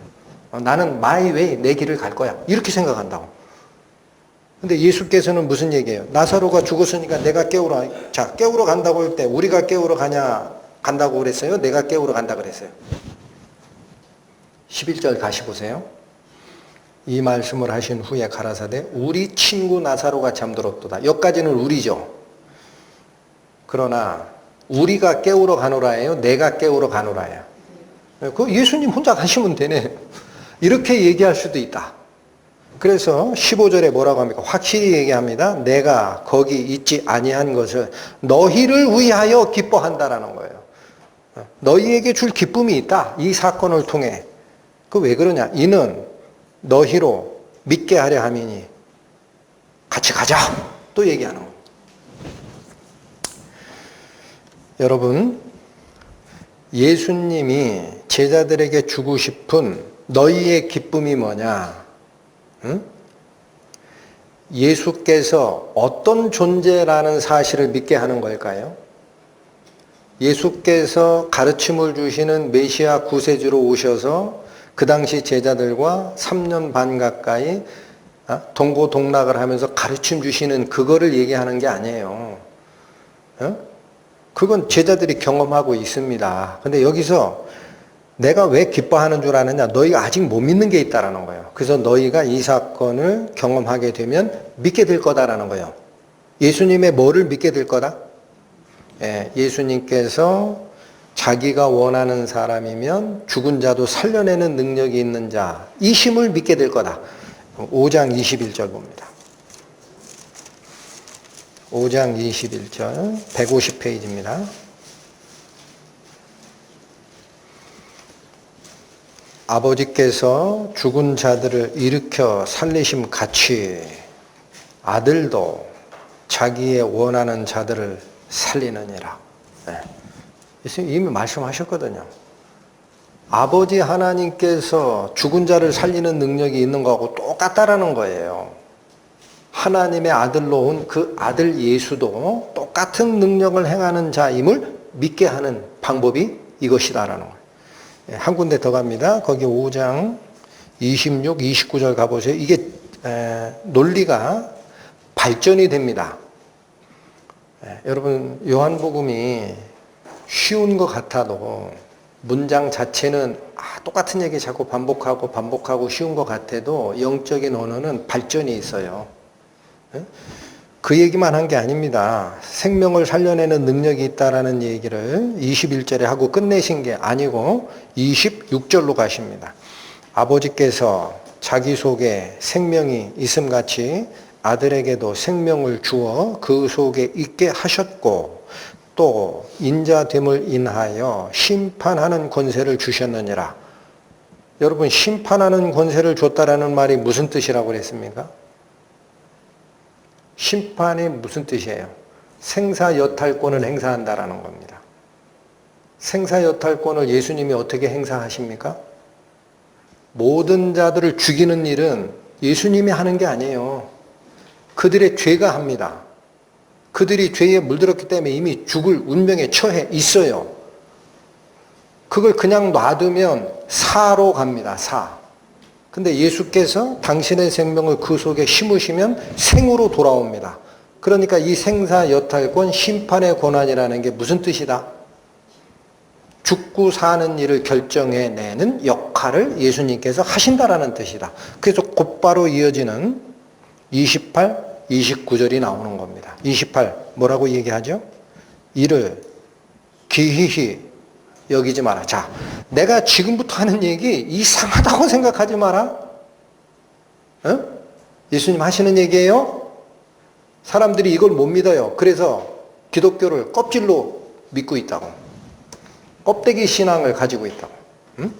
나는 my way, 내 길을 갈 거야. 이렇게 생각한다고. 근데 예수께서는 무슨 얘기예요? 나사로가 죽었으니까 내가 깨우러, 자, 깨우러 간다고 할 때 우리가 깨우러 간다고 그랬어요? 내가 깨우러 간다 그랬어요? 11절 가시 보세요. 이 말씀을 하신 후에 가라사대 우리 친구 나사로가 잠들었도다. 여기까지는 우리죠. 그러나 우리가 깨우러 가노라예요? 내가 깨우러 가노라예요? 그 예수님 혼자 가시면 되네. 이렇게 얘기할 수도 있다. 그래서 15절에 뭐라고 합니까? 확실히 얘기합니다. 내가 거기 있지 아니한 것을 너희를 위하여 기뻐한다라는 거예요. 너희에게 줄 기쁨이 있다. 이 사건을 통해. 그 왜 그러냐? 이는 너희로 믿게 하려 함이니 같이 가자. 또 얘기하는 거예요. 여러분, 예수님이 제자들에게 주고 싶은 너희의 기쁨이 뭐냐? 응? 예수께서 어떤 존재라는 사실을 믿게 하는 걸까요? 예수께서 가르침을 주시는 메시아 구세주로 오셔서 그 당시 제자들과 3년 반 가까이 동고동락을 하면서 가르침 주시는 그거를 얘기하는 게 아니에요. 그건 제자들이 경험하고 있습니다. 근데 여기서 내가 왜 기뻐하는 줄 아느냐? 너희가 아직 못 믿는 게 있다라는 거예요. 그래서 너희가 이 사건을 경험하게 되면 믿게 될 거다라는 거예요. 예수님의 뭐를 믿게 될 거다? 예수님께서 자기가 원하는 사람이면 죽은 자도 살려내는 능력이 있는 자, 이 심을 믿게 될 거다. 5장 21절 봅니다. 5장 21절 150페이지입니다. 아버지께서 죽은 자들을 일으켜 살리심 같이 아들도 자기의 원하는 자들을 살리느니라. 예수님 이미 말씀하셨거든요. 아버지 하나님께서 죽은 자를 살리는 능력이 있는 거하고 똑같다라는 거예요. 하나님의 아들로 온 그 아들 예수도 똑같은 능력을 행하는 자임을 믿게 하는 방법이 이것이다라는 거예요. 한 군데 더 갑니다. 거기 5장 26, 29절 가보세요. 이게 논리가 발전이 됩니다. 여러분, 요한복음이 쉬운 것 같아도 문장 자체는 똑같은 얘기 자꾸 반복하고 쉬운 것 같아도 영적인 언어는 발전이 있어요. 그 얘기만 한 게 아닙니다. 생명을 살려내는 능력이 있다라는 얘기를 21절에 하고 끝내신 게 아니고 26절로 가십니다. 아버지께서 자기 속에 생명이 있음같이 아들에게도 생명을 주어 그 속에 있게 하셨고 또 인자됨을 인하여 심판하는 권세를 주셨느니라. 여러분, 심판하는 권세를 줬다라는 말이 무슨 뜻이라고 그랬습니까? 심판이 무슨 뜻이에요? 생사여탈권을 행사한다라는 겁니다. 생사여탈권을 예수님이 어떻게 행사하십니까? 모든 자들을 죽이는 일은 예수님이 하는 게 아니에요. 그들의 죄가 합니다. 그들이 죄에 물들었기 때문에 이미 죽을 운명에 처해 있어요. 그걸 그냥 놔두면 사로 갑니다. 사. 근데 예수께서 당신의 생명을 그 속에 심으시면 생으로 돌아옵니다. 그러니까 이 생사여탈권, 심판의 권한이라는 게 무슨 뜻이다? 죽고 사는 일을 결정해내는 역할을 예수님께서 하신다라는 뜻이다. 그래서 곧바로 이어지는 28, 29절이 나오는 겁니다. 28 뭐라고 얘기하죠? 이를 기이히 여기지 마라. 자, 내가 지금부터 하는 얘기 이상하다고 생각하지 마라. 어? 예수님 하시는 얘기예요. 사람들이 이걸 못 믿어요. 그래서 기독교를 껍질로 믿고 있다고. 껍데기 신앙을 가지고 있다고. 응?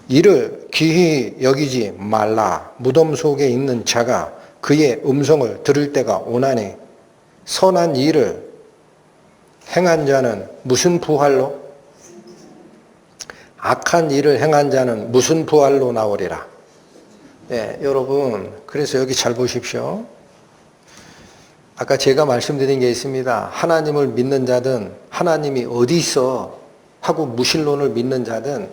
이를 기이히 여기지 말라. 무덤 속에 있는 자가 그의 음성을 들을 때가 오나니 선한 일을 행한 자는 무슨 부활로? 악한 일을 행한 자는 무슨 부활로 나오리라. 네, 여러분, 그래서 여기 잘 보십시오. 아까 제가 말씀드린 게 있습니다. 하나님을 믿는 자든 하나님이 어디 있어 하고 무신론을 믿는 자든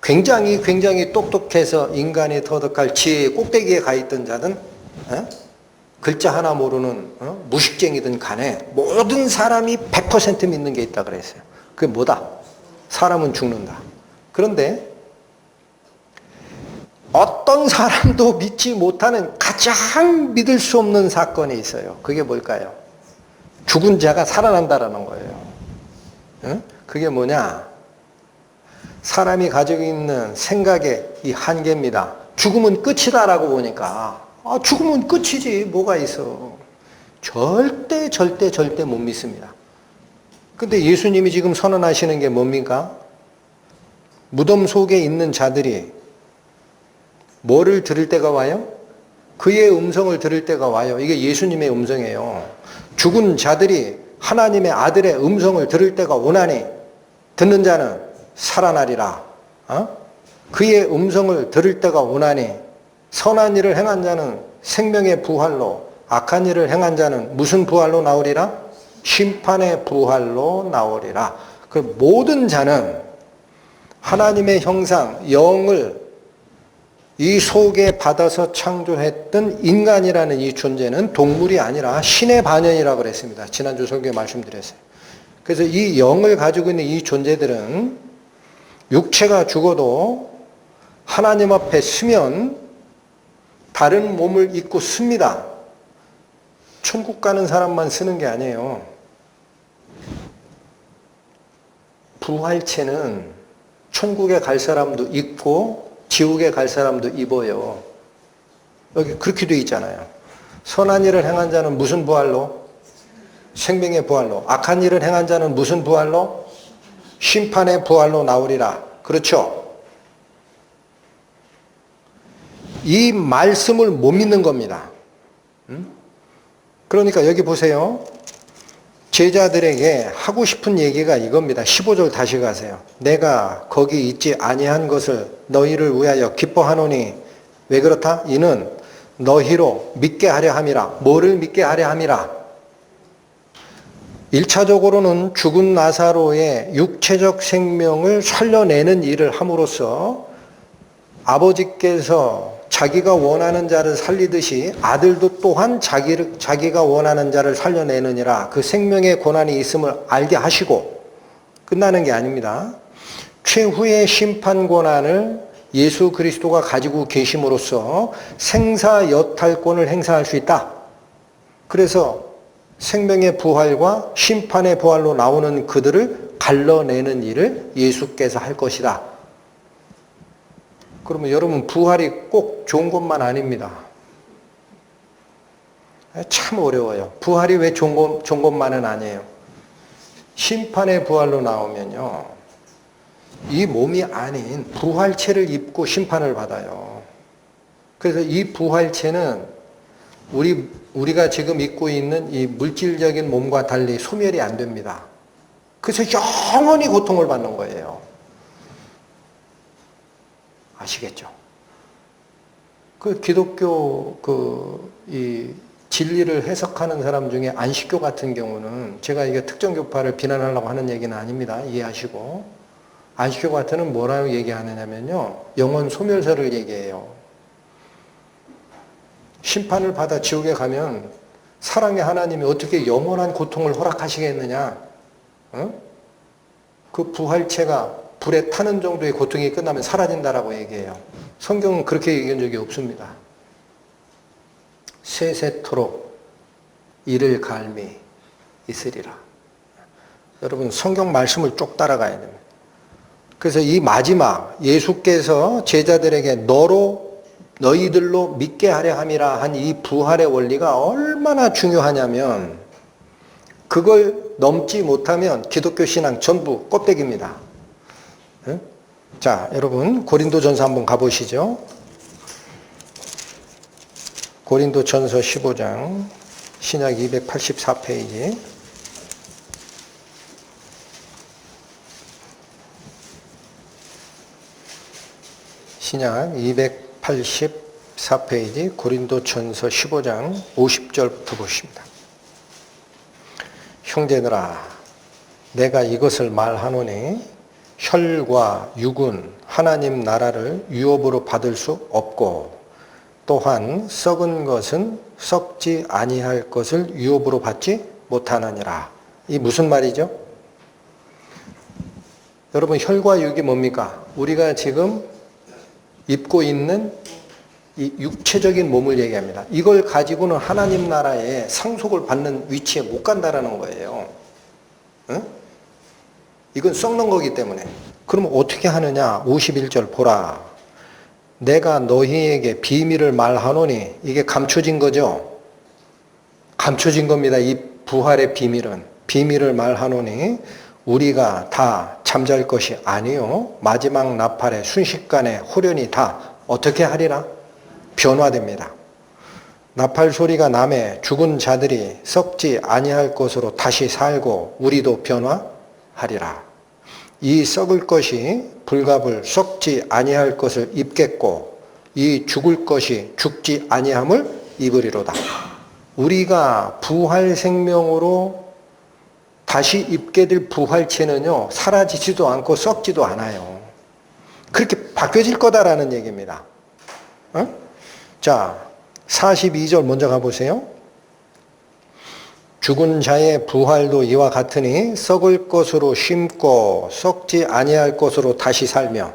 굉장히 똑똑해서 인간이 터득할 지혜의 꼭대기에 가 있던 자든 글자 하나 모르는 무식쟁이든 간에 모든 사람이 100% 믿는 게 있다 그랬어요. 그게 뭐다? 사람은 죽는다. 그런데 어떤 사람도 믿지 못하는 가장 믿을 수 없는 사건이 있어요. 그게 뭘까요? 죽은 자가 살아난다라는 거예요. 그게 뭐냐? 사람이 가지고 있는 생각의 이 한계입니다. 죽음은 끝이다라고 보니까 죽으면 끝이지 뭐가 있어. 절대 못 믿습니다. 근데 예수님이 지금 선언하시는 게 뭡니까? 무덤 속에 있는 자들이 뭐를 들을 때가 와요? 그의 음성을 들을 때가 와요. 이게 예수님의 음성이에요. 죽은 자들이 하나님의 아들의 음성을 들을 때가 오나니 듣는 자는 살아나리라. 그의 음성을 들을 때가 오나니 선한 일을 행한 자는 생명의 부활로, 악한 일을 행한 자는 무슨 부활로 나오리라? 심판의 부활로 나오리라. 그 모든 자는 하나님의 형상, 영을 이 속에 받아서 창조했던 인간이라는 이 존재는 동물이 아니라 신의 반연이라고 그랬습니다. 지난주 설교에 말씀드렸어요. 그래서 이 영을 가지고 있는 이 존재들은 육체가 죽어도 하나님 앞에 서면 다른 몸을 입고 씁니다. 천국 가는 사람만 쓰는 게 아니에요. 부활체는 천국에 갈 사람도 입고 지옥에 갈 사람도 입어요. 여기 그렇게 돼 있잖아요. 선한 일을 행한 자는 무슨 부활로? 생명의 부활로. 악한 일을 행한 자는 무슨 부활로? 심판의 부활로 나오리라. 그렇죠? 이 말씀을 못 믿는 겁니다. 그러니까 여기 보세요. 제자들에게 하고 싶은 얘기가 이겁니다. 15절 다시 가세요. 내가 거기 있지 아니한 것을 너희를 위하여 기뻐하노니 왜 그렇다? 이는 너희로 믿게 하려 함이라. 뭐를 믿게 하려 함이라? 1차적으로는 죽은 나사로의 육체적 생명을 살려내는 일을 함으로써 아버지께서 자기가 원하는 자를 살리듯이 아들도 또한 자기가 원하는 자를 살려내느니라. 그 생명의 고난이 있음을 알게 하시고 끝나는 게 아닙니다. 최후의 심판 고난을 예수 그리스도가 가지고 계심으로써 생사여탈권을 행사할 수 있다. 그래서 생명의 부활과 심판의 부활로 나오는 그들을 갈라내는 일을 예수께서 할 것이다. 그러면 여러분, 부활이 꼭 좋은 것만 아닙니다. 참 어려워요. 부활이 왜 좋은 것만은 아니에요. 심판의 부활로 나오면요, 이 몸이 아닌 부활체를 입고 심판을 받아요. 그래서 이 부활체는 우리가 지금 입고 있는 이 물질적인 몸과 달리 소멸이 안 됩니다. 그래서 영원히 고통을 받는 거예요. 아시겠죠? 그 기독교 이 진리를 해석하는 사람 중에 안식교 같은 경우는, 제가 이게 특정 교파를 비난하려고 하는 얘기는 아닙니다. 이해하시고. 안식교 같은 는 뭐라고 얘기하느냐면요, 영원 소멸설을 얘기해요. 심판을 받아 지옥에 가면 사랑의 하나님이 어떻게 영원한 고통을 허락하시겠느냐? 그 부활체가 불에 타는 정도의 고통이 끝나면 사라진다라고 얘기해요. 성경은 그렇게 얘기한 적이 없습니다. 세세토록 이를 갈미 있으리라. 여러분, 성경 말씀을 쭉 따라가야 됩니다. 그래서 이 마지막 예수께서 제자들에게 너희들로 믿게 하려 함이라 한 이 부활의 원리가 얼마나 중요하냐면, 그걸 넘지 못하면 기독교 신앙 전부 껍데기입니다. 자, 여러분, 고린도전서 한번 가보시죠. 고린도전서 15장, 신약 284페이지. 신약 284페이지, 고린도전서 15장 50절부터 보십니다. 형제들아, 내가 이것을 말하노니 혈과 육은 하나님 나라를 유업으로 받을 수 없고, 또한 썩은 것은 썩지 아니할 것을 유업으로 받지 못하느니라. 이 무슨 말이죠? 여러분, 혈과 육이 뭡니까? 우리가 지금 입고 있는 이 육체적인 몸을 얘기합니다. 이걸 가지고는 하나님 나라에 상속을 받는 위치에 못 간다라는 거예요. 응? 이건 썩는 거기 때문에. 그러면 어떻게 하느냐? 51절 보라. 내가 너희에게 비밀을 말하노니, 이게 감춰진 거죠? 감춰진 겁니다. 이 부활의 비밀은. 비밀을 말하노니 우리가 다 잠잘 것이 아니요 마지막 나팔의 순식간에 호련히 다 어떻게 하리라? 변화됩니다. 나팔 소리가 나매 죽은 자들이 썩지 아니할 것으로 다시 살고 우리도 변화하리라. 이 썩을 것이 불갑을 썩지 아니할 것을 입겠고, 이 죽을 것이 죽지 아니함을 입으리로다. 우리가 부활 생명으로 다시 입게 될 부활체는요, 사라지지도 않고 썩지도 않아요. 그렇게 바뀌어질 거다라는 얘기입니다. 자, 42절 먼저 가보세요. 죽은 자의 부활도 이와 같으니 썩을 것으로 심고 썩지 아니할 것으로 다시 살며,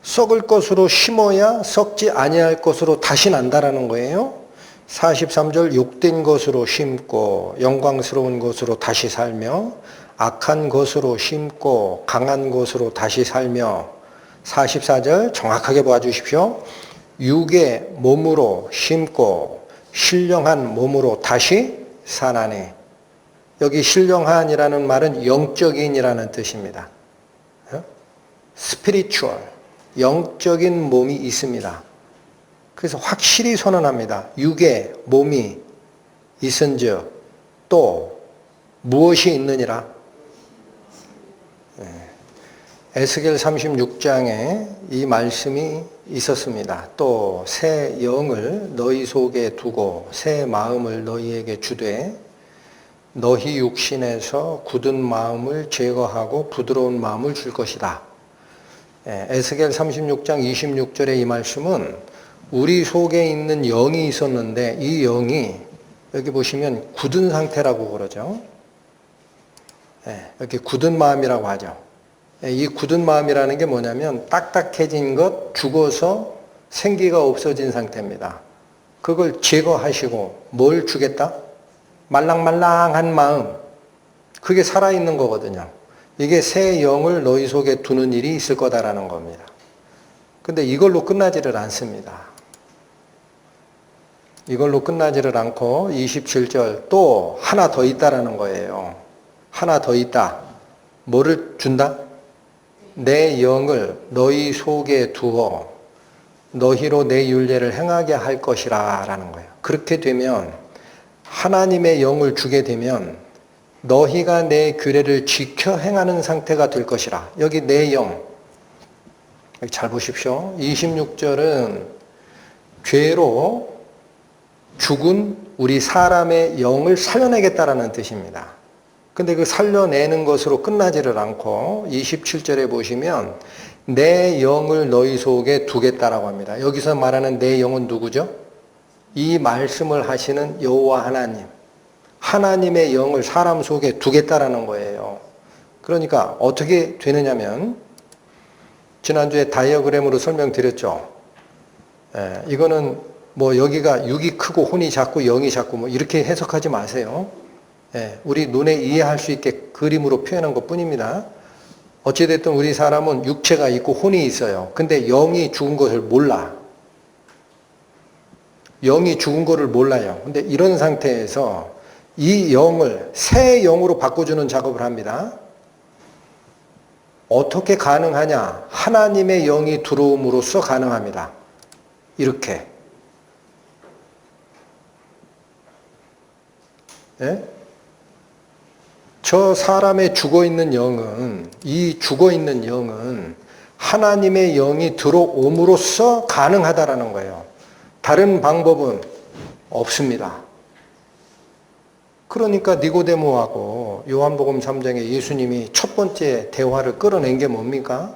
썩을 것으로 심어야 썩지 아니할 것으로 다시 난다라는 거예요. 43절 욕된 것으로 심고 영광스러운 것으로 다시 살며, 악한 것으로 심고 강한 것으로 다시 살며, 44절 정확하게 봐주십시오. 육의 몸으로 심고 신령한 몸으로 다시 사나니. 여기 신령한이라는 말은 영적인이라는 뜻입니다. spiritual, 영적인 몸이 있습니다. 그래서 확실히 선언합니다. 육의 몸이 있은즉 또 무엇이 있느니라? 에스겔 36장에 이 말씀이 있었습니다. 또 새 영을 너희 속에 두고 새 마음을 너희에게 주되 너희 육신에서 굳은 마음을 제거하고 부드러운 마음을 줄 것이다. 에스겔 36장 26절의 이 말씀은 우리 속에 있는 영이 있었는데, 이 영이 여기 보시면 굳은 상태라고 그러죠. 이렇게 굳은 마음이라고 하죠. 이 굳은 마음이라는 게 뭐냐면 딱딱해진 것, 죽어서 생기가 없어진 상태입니다. 그걸 제거하시고 뭘 주겠다? 말랑말랑한 마음. 그게 살아있는 거거든요. 이게 새 영을 너희 속에 두는 일이 있을 거다라는 겁니다. 근데 이걸로 끝나지를 않습니다. 이걸로 끝나지를 않고 27절 또 하나 더 있다라는 거예요. 하나 더 있다. 뭐를 준다? 내 영을 너희 속에 두어 너희로 내 율례를 행하게 할 것이라 라는 거예요. 그렇게 되면 하나님의 영을 주게 되면 너희가 내 규례를 지켜 행하는 상태가 될 것이라. 여기 내 영. 여기 잘 보십시오. 26절은 죄로 죽은 우리 사람의 영을 살려내겠다라는 뜻입니다. 근데 그 살려내는 것으로 끝나지를 않고 27절에 보시면 내 영을 너희 속에 두겠다라고 합니다. 여기서 말하는 내 영은 누구죠? 이 말씀을 하시는 여호와 하나님. 하나님의 영을 사람 속에 두겠다라는 거예요. 그러니까 어떻게 되느냐면 지난주에 다이어그램으로 설명드렸죠. 이거는 뭐 여기가 육이 크고 혼이 작고 영이 작고 뭐 이렇게 해석하지 마세요. 우리 눈에 이해할 수 있게 그림으로 표현한 것 뿐입니다. 어찌됐든 우리 사람은 육체가 있고 혼이 있어요. 근데 영이 죽은 것을 몰라. 영이 죽은 것을 몰라요. 근데 이런 상태에서 이 영을 새 영으로 바꿔주는 작업을 합니다. 어떻게 가능하냐? 하나님의 영이 들어옴으로써 가능합니다. 이렇게. 예? 저 사람의 죽어있는 영은, 이 죽어있는 영은 하나님의 영이 들어옴으로써 가능하다라는 거예요. 다른 방법은 없습니다. 그러니까 니고데모하고 요한복음 3장에 예수님이 첫 번째 대화를 끌어낸 게 뭡니까?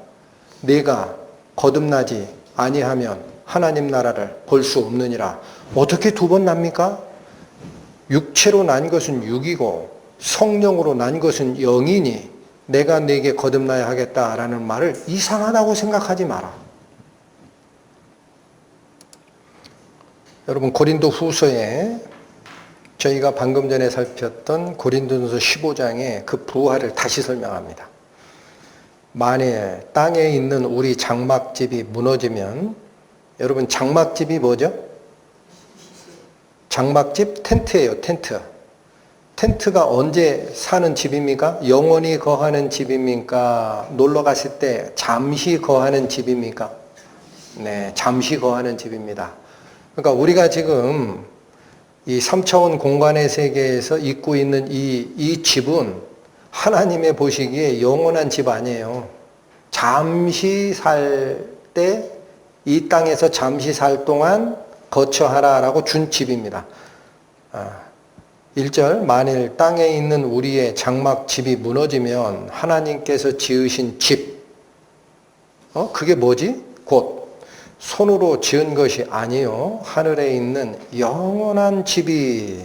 내가 거듭나지 아니하면 하나님 나라를 볼 수 없느니라. 어떻게 두 번 납니까? 육체로 난 것은 육이고 성령으로 난 것은 영이니 내가 네게 거듭나야 하겠다라는 말을 이상하다고 생각하지 마라. 여러분 고린도 후서에 저희가 방금 전에 살폈던 고린도전서 15장의 그 부활을 다시 설명합니다. 만일 땅에 있는 우리 장막집이 무너지면 여러분 장막집이 뭐죠? 장막집 텐트예요. 텐트. 텐트가 언제 사는 집입니까? 영원히 거하는 집입니까? 놀러 갔을 때 잠시 거하는 집입니까? 네, 잠시 거하는 집입니다. 그러니까 우리가 지금 이 3차원 공간의 세계에서 입고 있는 이 집은 하나님의 보시기에 영원한 집 아니에요. 잠시 살 때 이 땅에서 잠시 살 동안 거처하라라고 준 집입니다. 1절 만일 땅에 있는 우리의 장막 집이 무너지면 하나님께서 지으신 집 그게 뭐지? 곧 손으로 지은 것이 아니요 하늘에 있는 영원한 집이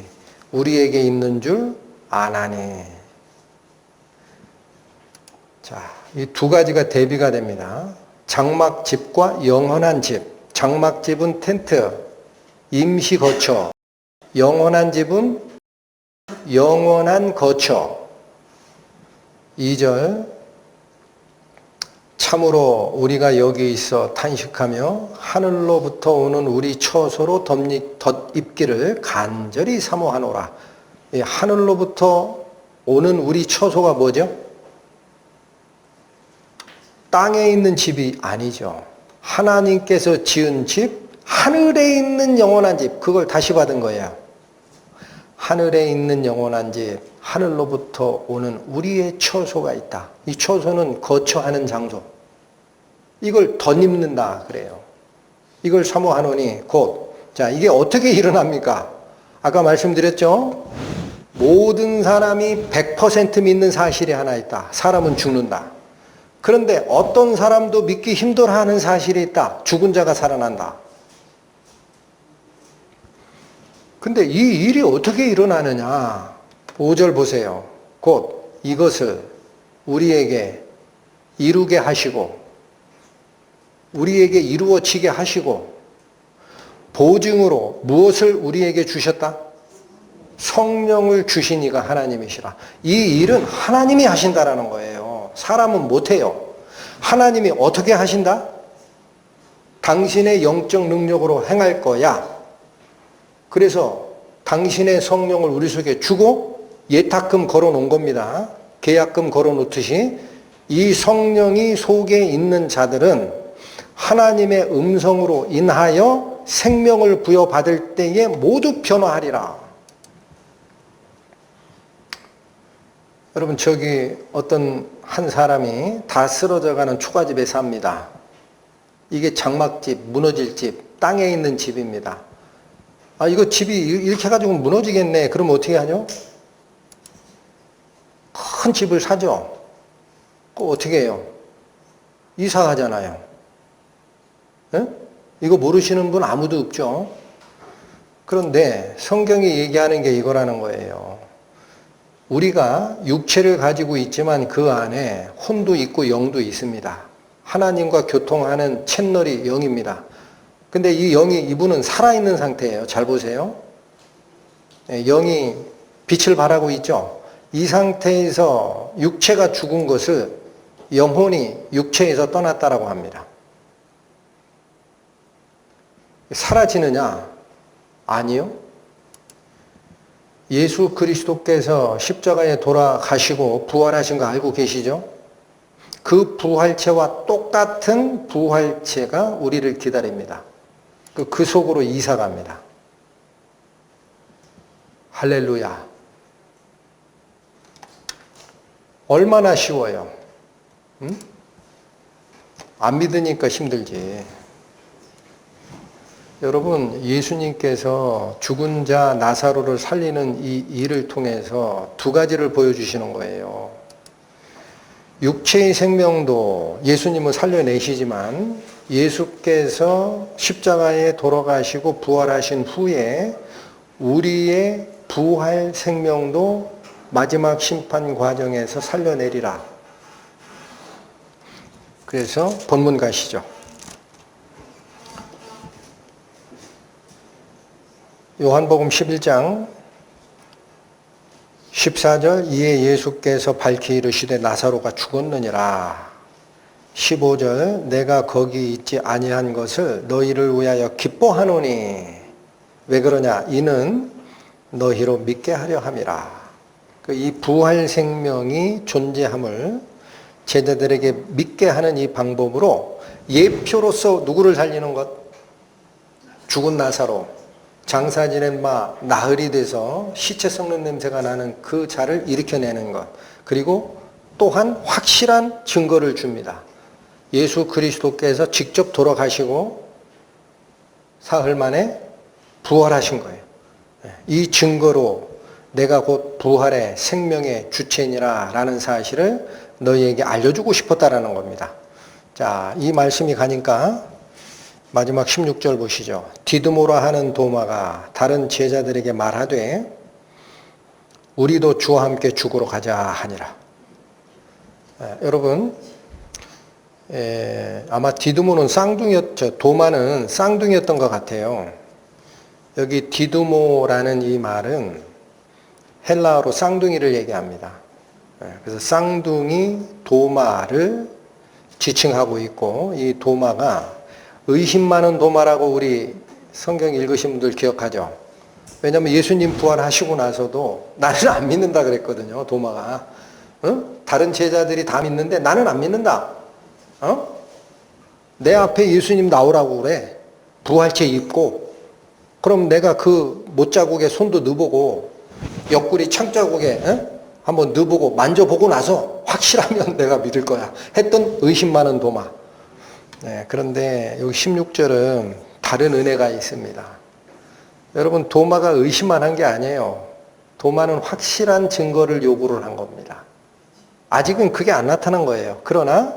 우리에게 있는 줄 아나니. 자, 이 두 가지가 대비가 됩니다. 장막집과 영원한 집. 장막집은 텐트, 임시 거처. 영원한 집은 영원한 거처. 2절 참으로 우리가 여기 있어 탄식하며 하늘로부터 오는 우리 처소로 덧입기를 간절히 사모하노라. 이 하늘로부터 오는 우리 처소가 뭐죠? 땅에 있는 집이 아니죠. 하나님께서 지은 집, 하늘에 있는 영원한 집, 그걸 다시 받은 거예요. 하늘에 있는 영원한 집, 하늘로부터 오는 우리의 처소가 있다. 이 처소는 거처하는 장소. 이걸 덧입는다 그래요. 이걸 사모하노니 곧. 자, 이게 어떻게 일어납니까? 아까 말씀드렸죠? 모든 사람이 100% 믿는 사실이 하나 있다. 사람은 죽는다. 그런데 어떤 사람도 믿기 힘들어하는 사실이 있다. 죽은 자가 살아난다. 근데 이 일이 어떻게 일어나느냐? 5절 보세요. 곧 이것을 우리에게 이루게 하시고 우리에게 이루어지게 하시고 보증으로 무엇을 우리에게 주셨다? 성령을 주신 이가 하나님이시라. 이 일은 하나님이 하신다라는 거예요. 사람은 못해요. 하나님이 어떻게 하신다? 당신의 영적 능력으로 행할 거야. 그래서 당신의 성령을 우리 속에 주고 예탁금 걸어 놓은 겁니다. 계약금 걸어 놓듯이 이 성령이 속에 있는 자들은 하나님의 음성으로 인하여 생명을 부여받을 때에 모두 변화하리라. 여러분, 저기 어떤 한 사람이 다 쓰러져가는 초가집에 삽니다. 이게 장막집, 무너질 집, 땅에 있는 집입니다. 아, 이거 집이 이렇게 해가지고 무너지겠네. 그럼 어떻게 하죠? 큰 집을 사죠. 그거 어떻게 해요? 이사 가잖아요. 예? 이거 모르시는 분 아무도 없죠. 그런데 성경이 얘기하는 게 이거라는 거예요. 우리가 육체를 가지고 있지만 그 안에 혼도 있고 영도 있습니다. 하나님과 교통하는 채널이 영입니다. 근데 이 영이, 이분은 살아있는 상태예요. 잘 보세요. 영이 빛을 발하고 있죠. 이 상태에서 육체가 죽은 것을 영혼이 육체에서 떠났다라고 합니다. 사라지느냐? 아니요. 예수 그리스도께서 십자가에 돌아가시고 부활하신 거 알고 계시죠? 그 부활체와 똑같은 부활체가 우리를 기다립니다. 그 속으로 이사 갑니다. 할렐루야. 얼마나 쉬워요? 응? 안 믿으니까 힘들지. 여러분, 예수님께서 죽은 자 나사로를 살리는 이 일을 통해서 두 가지를 보여주시는 거예요. 육체의 생명도 예수님은 살려내시지만 예수께서 십자가에 돌아가시고 부활하신 후에 우리의 부활 생명도 마지막 심판 과정에서 살려내리라. 그래서 본문 가시죠. 요한복음 11장 14절 이에 예수께서 밝히 이르시되 나사로가 죽었느니라. 15절 내가 거기 있지 아니한 것을 너희를 위하여 기뻐하노니 왜 그러냐 이는 너희로 믿게 하려 함이라. 이 부활 생명이 존재함을 제자들에게 믿게 하는 이 방법으로 예표로서 누구를 살리는 것? 죽은 나사로. 장사 지낸 바 나흘이 돼서 시체 썩는 냄새가 나는 그 자를 일으켜내는 것. 그리고 또한 확실한 증거를 줍니다. 예수 그리스도께서 직접 돌아가시고 사흘 만에 부활하신 거예요. 이 증거로 내가 곧 부활의 생명의 주체니라 라는 사실을 너희에게 알려주고 싶었다라는 겁니다. 자, 이 말씀이 가니까 마지막 16절 보시죠. 디드모라 하는 도마가 다른 제자들에게 말하되 우리도 주와 함께 죽으러 가자 하니라. 여러분, 아마 디드모는 쌍둥이였죠. 도마는 쌍둥이였던 것 같아요. 여기 디드모라는 이 말은 헬라어로 쌍둥이를 얘기합니다. 그래서 쌍둥이 도마를 지칭하고 있고 이 도마가 의심 많은 도마라고 우리 성경 읽으신 분들 기억하죠? 왜냐하면 예수님 부활하시고 나서도 나를 안 믿는다 그랬거든요. 도마가. 다른 제자들이 다 믿는데 나는 안 믿는다. 내 앞에 예수님 나오라고 그래. 부활체 입고. 그럼 내가 그 못자국에 손도 넣어보고 옆구리 창자국에 한번 넣어보고 만져보고 나서 확실하면 내가 믿을 거야. 했던 의심 많은 도마. 네, 그런데 여기 16절은 다른 은혜가 있습니다. 여러분, 도마가 의심만 한 게 아니에요. 도마는 확실한 증거를 요구를 한 겁니다. 아직은 그게 안 나타난 거예요. 그러나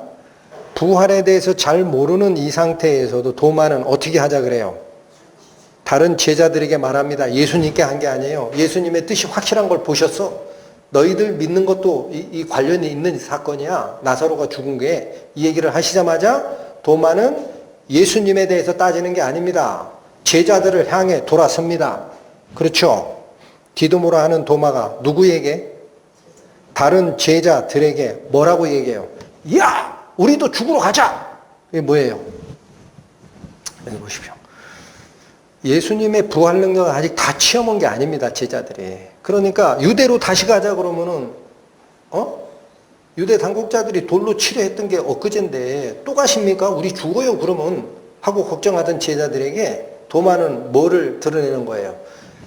부활에 대해서 잘 모르는 이 상태에서도 도마는 어떻게 하자 그래요? 다른 제자들에게 말합니다. 예수님께 한 게 아니에요. 예수님의 뜻이 확실한 걸 보셨어. 너희들 믿는 것도 이 관련이 있는 사건이야. 나사로가 죽은 게. 이 얘기를 하시자마자 도마는 예수님에 대해서 따지는 게 아닙니다. 제자들을 향해 돌아섭니다. 그렇죠? 디도모라 하는 도마가 누구에게? 다른 제자들에게 뭐라고 얘기해요? 야! 우리도 죽으러 가자! 이게 뭐예요? 여기 보십시오. 예수님의 부활 능력을 아직 다 체험한 게 아닙니다, 제자들이. 그러니까 유대로 다시 가자 그러면은, 유대 당국자들이 돌로 치려 했던 게 엊그제인데 또 가십니까? 우리 죽어요 그러면 하고 걱정하던 제자들에게 도마는 뭐를 드러내는 거예요?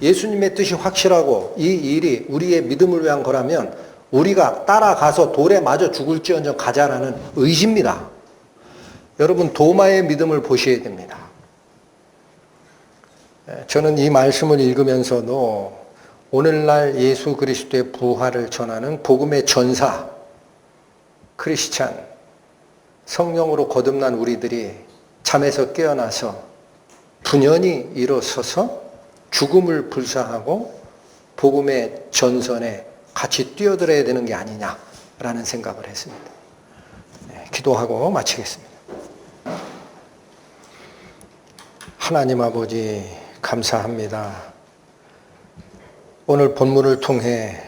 예수님의 뜻이 확실하고 이 일이 우리의 믿음을 위한 거라면 우리가 따라가서 돌에 맞아 죽을지언정 가자라는 의지입니다. 여러분 도마의 믿음을 보셔야 됩니다. 저는 이 말씀을 읽으면서도 오늘날 예수 그리스도의 부활을 전하는 복음의 전사 크리스찬 성령으로 거듭난 우리들이 잠에서 깨어나서 분연히 일어서서 죽음을 불사하고 복음의 전선에 같이 뛰어들어야 되는 게 아니냐라는 생각을 했습니다. 기도하고 마치겠습니다. 하나님 아버지 감사합니다. 오늘 본문을 통해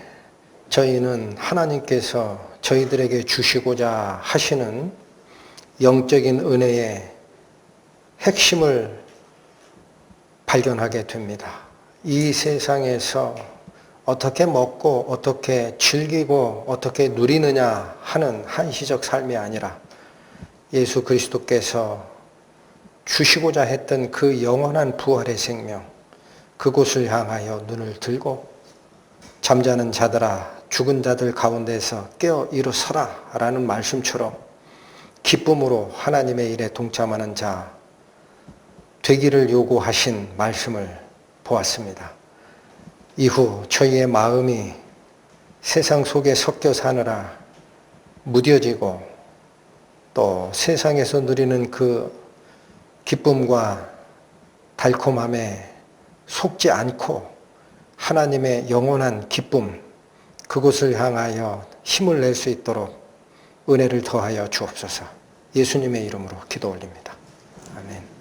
저희는 하나님께서 저희들에게 주시고자 하시는 영적인 은혜의 핵심을 발견하게 됩니다. 이 세상에서 어떻게 먹고 어떻게 즐기고 어떻게 누리느냐 하는 한시적 삶이 아니라 예수 그리스도께서 주시고자 했던 그 영원한 부활의 생명, 그곳을 향하여 눈을 들고 잠자는 자들아 죽은 자들 가운데서 깨어 일어서라 라는 말씀처럼 기쁨으로 하나님의 일에 동참하는 자 되기를 요구하신 말씀을 보았습니다. 이후 저희의 마음이 세상 속에 섞여 사느라 무뎌지고 또 세상에서 누리는 그 기쁨과 달콤함에 속지 않고 하나님의 영원한 기쁨, 그곳을 향하여 힘을 낼 수 있도록 은혜를 더하여 주옵소서. 예수님의 이름으로 기도 올립니다. 아멘.